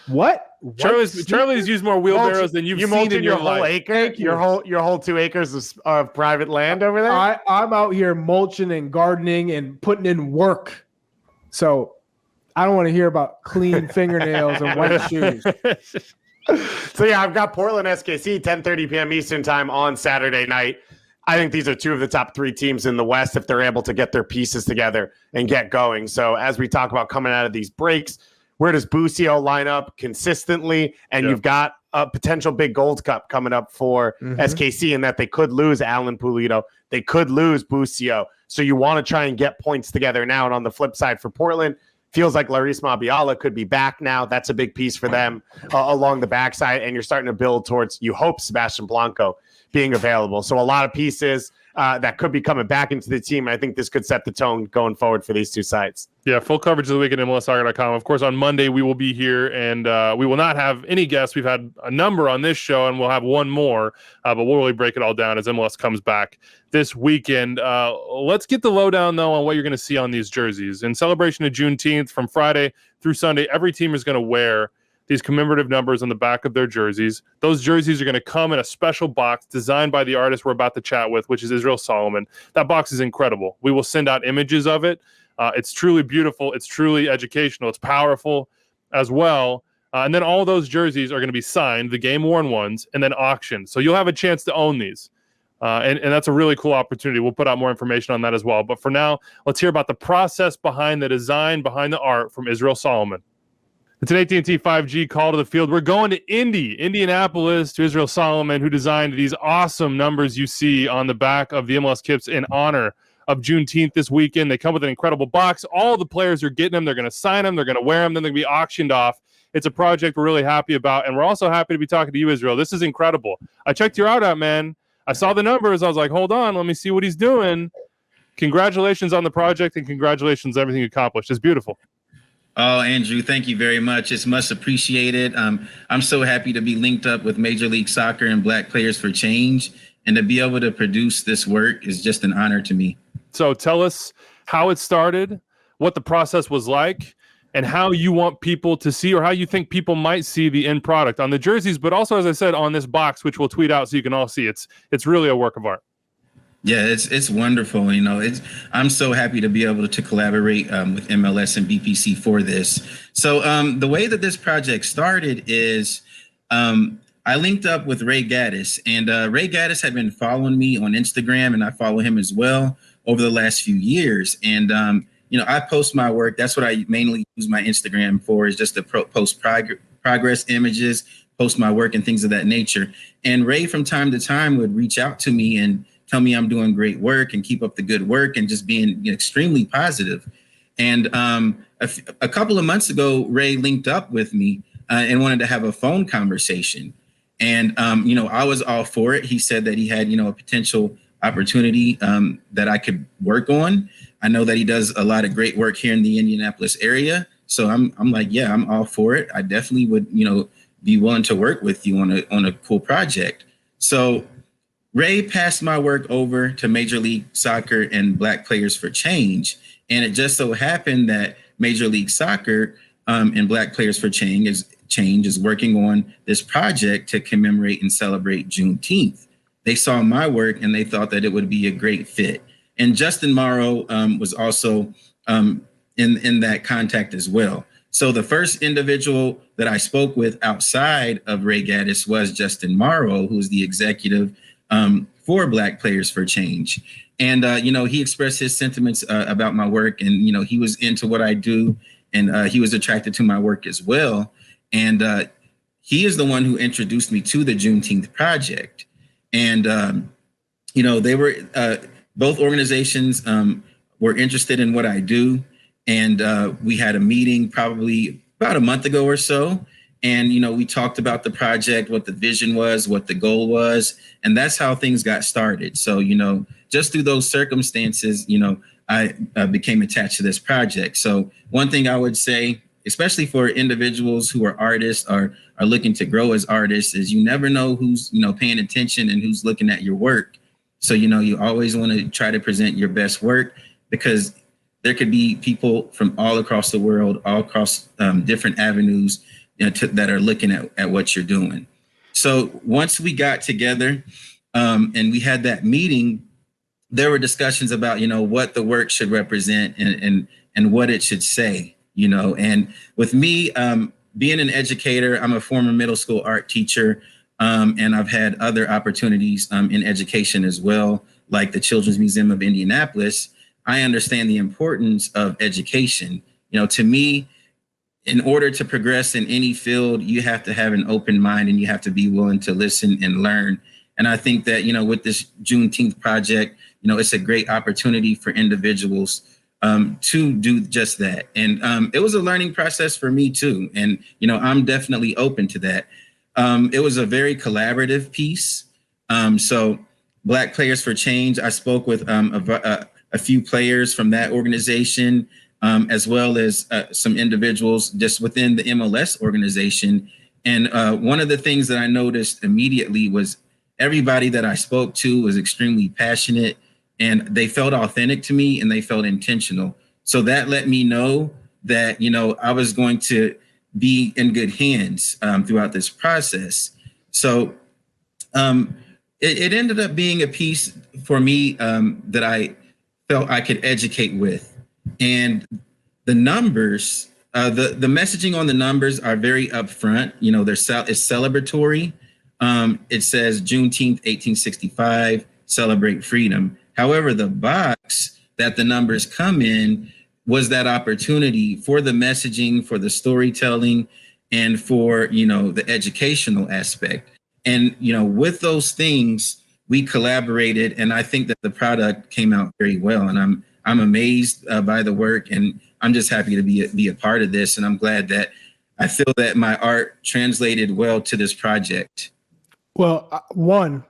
Speaker 3: what?
Speaker 1: Charlie's used more wheelbarrows than you've seen in your
Speaker 2: whole
Speaker 1: life.
Speaker 2: Acre, your whole 2 acres of private land over there.
Speaker 3: I'm out here mulching and gardening and putting in work. So I don't want to hear about clean fingernails and white shoes.
Speaker 2: So yeah, I've got Portland SKC 10:30 p.m. Eastern time on Saturday night. I think these are 2 of the top 3 teams in the West if they're able to get their pieces together and get going. So as we talk about coming out of these breaks, where does Busio line up consistently? And you've got a potential big Gold Cup coming up for SKC, in that they could lose Alan Pulido. They could lose Busio. So you want to try and get points together now. And on the flip side for Portland, feels like Laris Mabiala could be back now. That's a big piece for them along the backside. And you're starting to build towards, you hope, Sebastian Blanco being available. So a lot of pieces that could be coming back into the team. And I think this could set the tone going forward for these 2 sides.
Speaker 1: Yeah, full coverage of the week at MLSsoccer.com. Of course, on Monday, we will be here, and we will not have any guests. We've had a number on this show, and we'll have one more, but we'll really break it all down as MLS comes back this weekend. Let's get the lowdown, though, on what you're going to see on these jerseys. In celebration of Juneteenth, from Friday through Sunday, every team is going to wear these commemorative numbers on the back of their jerseys. Those jerseys are going to come in a special box designed by the artist we're about to chat with, which is Israel Solomon. That box is incredible. We will send out images of it. It's truly beautiful. It's truly educational. It's powerful as well. And then all those jerseys are going to be signed, the game-worn ones, and then auctioned. So you'll have a chance to own these. And that's a really cool opportunity. We'll put out more information on that as well. But for now, let's hear about the process behind the design, behind the art from Israel Solomon. It's an AT&T 5G call to the field. We're going to Indianapolis, to Israel Solomon, who designed these awesome numbers you see on the back of the MLS kits in honor of Juneteenth this weekend. They come with an incredible box. All the players are getting them. They're going to sign them. They're going to wear them. Then they're going to be auctioned off. It's a project we're really happy about, and we're also happy to be talking to you, Israel. This is incredible. I checked your out, man. I saw the numbers. I was like, hold on, let me see what he's doing. Congratulations on the project, and congratulations on everything you accomplished. It's beautiful.
Speaker 6: Oh, Andrew, thank you very much. It's much appreciated. I'm so happy to be linked up with Major League Soccer and Black Players for Change, and to be able to produce this work is just an honor to me.
Speaker 1: So tell us how it started, what the process was like, and how you want people to see, or how you think people might see the end product on the jerseys, but also, as I said, on this box, which we'll tweet out so you can all see. It's really a work of art.
Speaker 6: Yeah, it's wonderful. You know, I'm so happy to be able to collaborate with MLS and BPC for this. So the way that this project started is I linked up with Ray Gaddis, and Ray Gaddis had been following me on Instagram, and I follow him as well over the last few years. And, you know, I post my work. That's what I mainly use my Instagram for, is just to post progress images, post my work and things of that nature. And Ray from time to time would reach out to me and tell me I'm doing great work and keep up the good work and just being extremely positive. And a couple of months ago, Ray linked up with me and wanted to have a phone conversation. And, you know, I was all for it. He said that he had, you know, a potential opportunity that I could work on. I know that he does a lot of great work here in the Indianapolis area. So I'm like, yeah, I'm all for it. I definitely would, you know, be willing to work with you on a cool project. So Ray passed my work over to Major League Soccer and Black Players for Change. And it just so happened that Major League Soccer and Black Players for Change is working on this project to commemorate and celebrate Juneteenth. They saw my work and they thought that it would be a great fit. And Justin Morrow was also in that contact as well. So the first individual that I spoke with outside of Ray Gaddis was Justin Morrow, who's the executive for Black Players for Change. And, you know, he expressed his sentiments about my work, and, you know, he was into what I do, and he was attracted to my work as well. And he is the one who introduced me to the Juneteenth project. And, you know, they were both organizations were interested in what I do. And we had a meeting probably about a month ago or so. And, you know, we talked about the project, what the vision was, what the goal was, and that's how things got started. So, you know, just through those circumstances, you know, I became attached to this project. So one thing I would say, especially for individuals who are artists or are looking to grow as artists, is you never know who's, you know, paying attention and who's looking at your work. So, you know, you always want to try to present your best work, because there could be people from all across the world, all across different avenues, you know, that are looking at what you're doing. So once we got together and we had that meeting, there were discussions about, you know, what the work should represent and what it should say, you know. And with me being an educator, I'm a former middle school art teacher, and I've had other opportunities in education as well, like the Children's Museum of Indianapolis. I understand the importance of education. You know, to me, in order to progress in any field, you have to have an open mind and you have to be willing to listen and learn. And I think that, you know, with this Juneteenth project, you know, it's a great opportunity for individuals to do just that. And it was a learning process for me too. And, you know, I'm definitely open to that. It was a very collaborative piece. So Black Players for Change, I spoke with a few players from that organization, as well as some individuals just within the MLS organization. And one of the things that I noticed immediately was everybody that I spoke to was extremely passionate, and they felt authentic to me and they felt intentional. So that let me know that, you know, I was going to be in good hands throughout this process. So it ended up being a piece for me that I felt I could educate with. And the numbers, the messaging on the numbers are very upfront. You know, it's celebratory. It says Juneteenth, 1865, celebrate freedom. However, the box that the numbers come in was that opportunity for the messaging, for the storytelling, and for, the educational aspect. And, with those things, we collaborated, and I think that the product came out very well. And I'm amazed by the work, and I'm just happy to be a part of this. And I'm glad that I feel that my art translated well to this project.
Speaker 3: Well,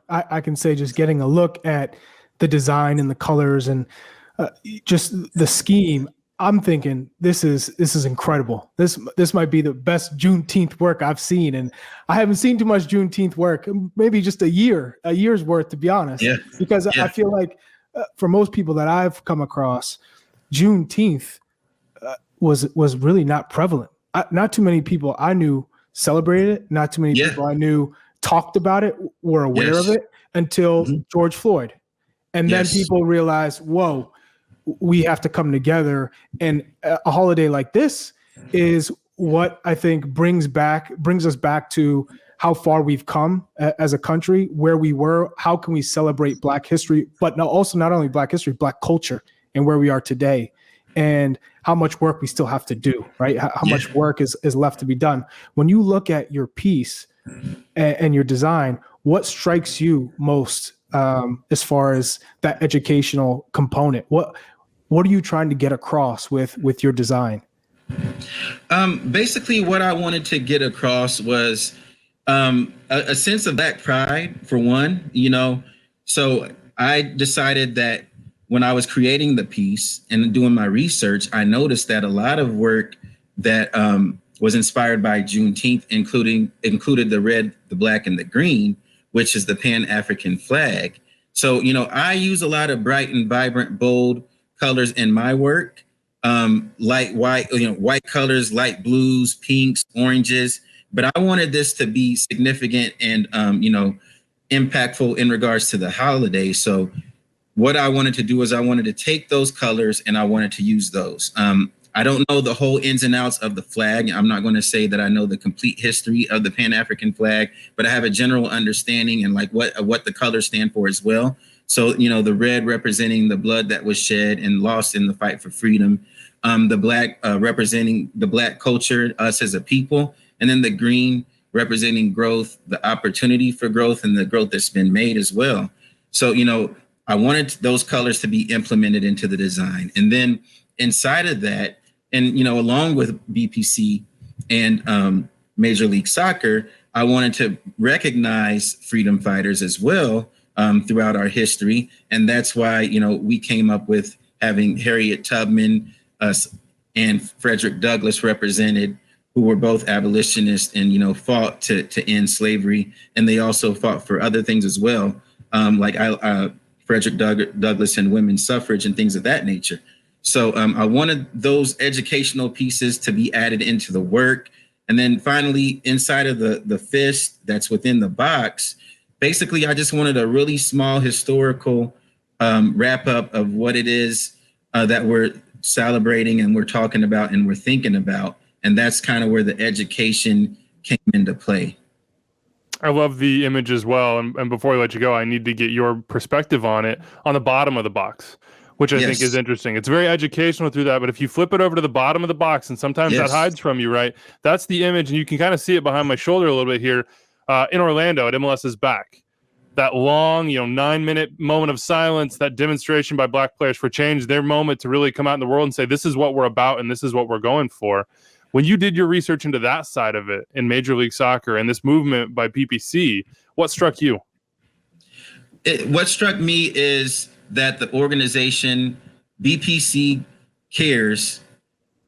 Speaker 3: I can say just getting a look at the design and the colors and just the scheme, I'm thinking this is incredible. This might be the best Juneteenth work I've seen, and I haven't seen too much Juneteenth work. Maybe just a year's worth, to be honest.
Speaker 6: Yeah.
Speaker 3: Because I feel like for most people that I've come across, Juneteenth was really not prevalent. Not too many people I knew celebrated it. Not too many people I knew talked about it, were aware of it until George Floyd, and then people realized, whoa, we have to come together. And a holiday like this is what I think brings us back to how far we've come as a country, where we were, how can we celebrate Black history, but also not only Black history, Black culture, and where we are today, and how much work we still have to do, right? How much work is left to be done. When you look at your piece and your design, what strikes you most as far as that educational component? What are you trying to get across with your design?
Speaker 6: Basically, what I wanted to get across was a sense of Black pride, for one. So I decided that when I was creating the piece and doing my research, I noticed that a lot of work that was inspired by Juneteenth included the red, the black, and the green, which is the Pan-African flag. So, I use a lot of bright and vibrant, bold colors in my work, light white, white colors, light blues, pinks, oranges. But I wanted this to be significant and, impactful in regards to the holiday. So what I wanted to do is I wanted to take those colors and I wanted to use those. I don't know the whole ins and outs of the flag. I'm not going to say that I know the complete history of the Pan-African flag, but I have a general understanding and like what the colors stand for as well. So, the red representing the blood that was shed and lost in the fight for freedom, the black representing the Black culture, us as a people, and then the green representing growth, the opportunity for growth, and the growth that's been made as well. So, I wanted those colors to be implemented into the design. And then inside of that, and, along with BPC and Major League Soccer, I wanted to recognize freedom fighters as well throughout our history. And that's why, we came up with having Harriet Tubman and Frederick Douglass represented, who were both abolitionists and, fought to end slavery. And they also fought for other things as well, like Frederick Douglass and women's suffrage and things of that nature. So I wanted those educational pieces to be added into the work. And then finally, inside of the fist that's within the box, basically, I just wanted a really small historical wrap up of what it is that we're celebrating and we're talking about and we're thinking about. And that's kind of where the education came into play.
Speaker 1: I love the image as well. And before we let you go, I need to get your perspective on it on the bottom of the box, which I think is interesting. It's very educational through that. But if you flip it over to the bottom of the box, and sometimes that hides from you, right? That's the image. And you can kind of see it behind my shoulder a little bit here in Orlando at MLS's back. That long, 9-minute moment of silence, that demonstration by Black players for change, their moment to really come out in the world and say, this is what we're about and this is what we're going for. When you did your research into that side of it in Major League Soccer and this movement by PPC, what struck you?
Speaker 6: What struck me is that the organization BPC cares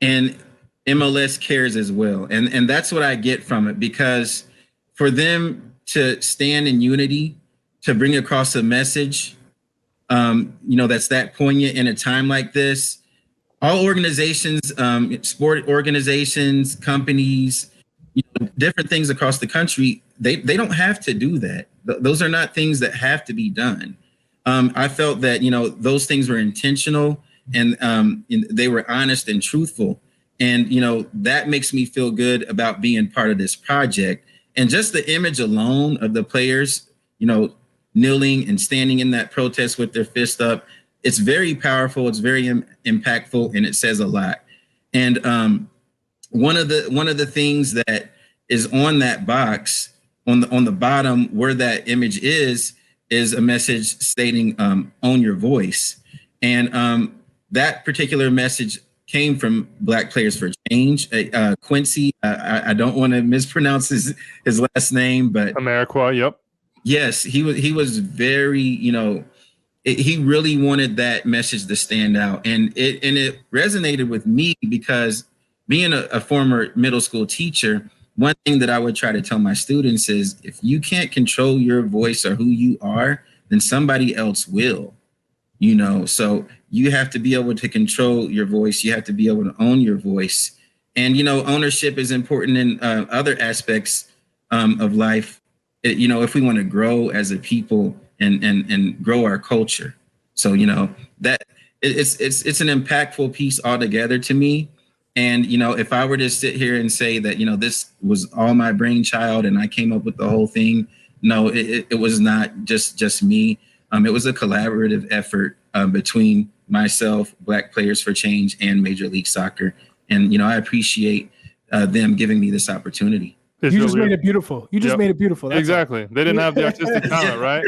Speaker 6: and MLS cares as well. And that's what I get from it, because for them to stand in unity, to bring across a message, that's that poignant in a time like this. All organizations, sport organizations, companies, different things across the country, they don't have to do that. Those are not things that have to be done. I felt that, those things were intentional and they were honest and truthful. And, that makes me feel good about being part of this project. And just the image alone of the players, kneeling and standing in that protest with their fist up, it's very powerful. It's very impactful, and it says a lot. And one of the things that is on that box on the bottom where that image is a message stating own your voice. And that particular message came from Black Players for Change. Quincy, I don't want to mispronounce his last name, but
Speaker 1: Ameriqua, yep.
Speaker 6: Yes, he was very, he really wanted that message to stand out, and it resonated with me because being a former middle school teacher, one thing that I would try to tell my students is if you can't control your voice or who you are, then somebody else will. So you have to be able to control your voice. You have to be able to own your voice. And, ownership is important in other aspects of life, if we want to grow as a people and grow our culture. So, that it's an impactful piece altogether to me. And, if I were to sit here and say that, this was all my brainchild and I came up with the whole thing, no, it was not just me. It was a collaborative effort between myself, Black Players for Change, and Major League Soccer. And, I appreciate them giving me this opportunity.
Speaker 3: You just made it beautiful. Made it beautiful. That's
Speaker 1: exactly. All. They didn't have the artistic talent, right?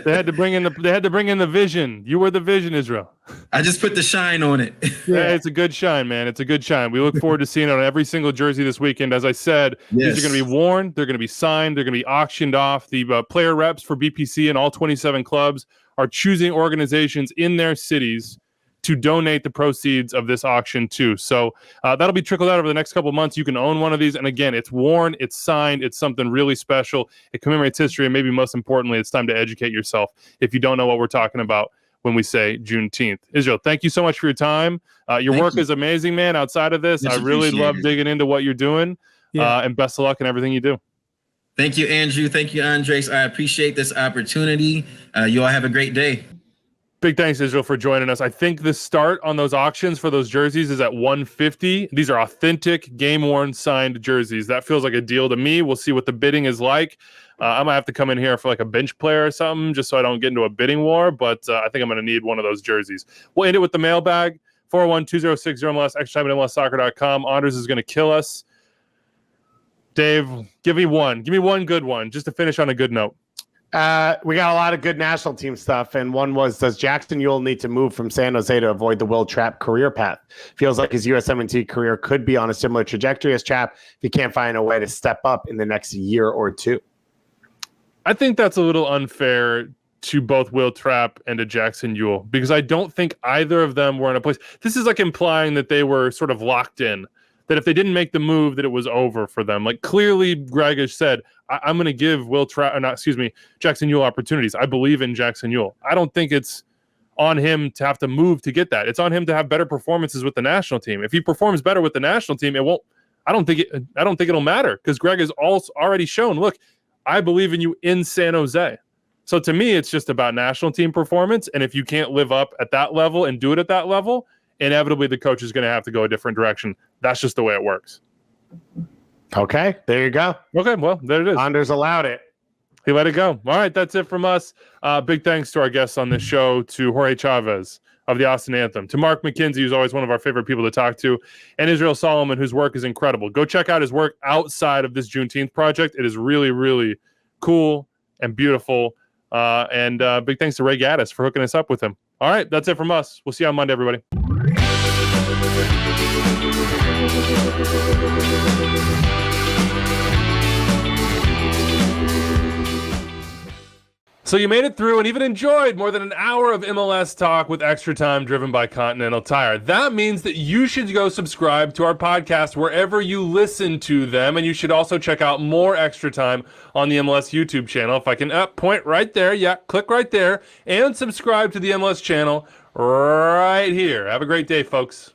Speaker 1: They had to bring in the vision. You were the vision, Israel.
Speaker 6: I just put the shine on it.
Speaker 1: Yeah, it's a good shine, man. It's a good shine. We look forward to seeing it on every single jersey this weekend. As I said, These are going to be worn. They're going to be signed. They're going to be auctioned off. The player reps for BPC and all 27 clubs are choosing organizations in their cities to donate the proceeds of this auction too. So that'll be trickled out over the next couple of months. You can own one of these. And again, it's worn, it's signed, it's something really special. It commemorates history. And maybe most importantly, it's time to educate yourself if you don't know what we're talking about when we say Juneteenth. Israel, thank you so much for your time. Your work is amazing, man. Outside of this, I really love digging into what you're doing. And best of luck in everything you do.
Speaker 6: Thank you, Andrew. Thank you, Andres. I appreciate this opportunity. You all have a great day.
Speaker 1: Big thanks, Israel, for joining us. I think the start on those auctions for those jerseys is at $150. These are authentic, game-worn, signed jerseys. That feels like a deal to me. We'll see what the bidding is like. I might have to come in here for like a bench player or something just so I don't get into a bidding war, but I think I'm going to need one of those jerseys. We'll end it with the mailbag, 401-2060-MLS, Extratime at MLSsoccer.com. Anders is going to kill us. Dave, give me one. Give me one good one just to finish on a good note.
Speaker 2: We got a lot of good national team stuff, and one was, does Jackson Ewell need to move from San Jose to avoid the Will Trapp career path? Feels like his USMNT career could be on a similar trajectory as Trapp if he can't find a way to step up in the next year or two.
Speaker 1: I think that's a little unfair to both Will Trapp and to Jackson Ewell because I don't think either of them were in a place. This is like implying that they were sort of locked in, that if they didn't make the move, that it was over for them. Like clearly Greg has said, I'm going to give Jackson Ewell opportunities. I believe in Jackson Ewell. I don't think it's on him to have to move to get that. It's on him to have better performances with the national team. If he performs better with the national team, it won't. I don't think it'll matter because Greg has already shown. Look, I believe in you in San Jose. So to me, it's just about national team performance. And if you can't live up at that level and do it at that level, inevitably the coach is going to have to go a different direction. That's just the way it works.
Speaker 2: Okay, there you go.
Speaker 1: Okay, well, there it is.
Speaker 2: Anders allowed it.
Speaker 1: He let it go. All right, that's it from us. Big thanks to our guests on this show, to Jorge Chavez of the Austin Anthem, to Mark McKenzie, who's always one of our favorite people to talk to, and Israel Solomon, whose work is incredible. Go check out his work outside of this Juneteenth project. It is really, really cool and beautiful. And big thanks to Ray Gaddis for hooking us up with him. All right, that's it from us. We'll see you on Monday, everybody. So you made it through and even enjoyed more than an hour of MLS talk with Extra Time driven by Continental Tire. That means that you should go subscribe to our podcast wherever you listen to them, and you should also check out more Extra Time on the MLS YouTube channel. If I can point right there, click right there, and subscribe to the MLS channel right here. Have a great day, folks.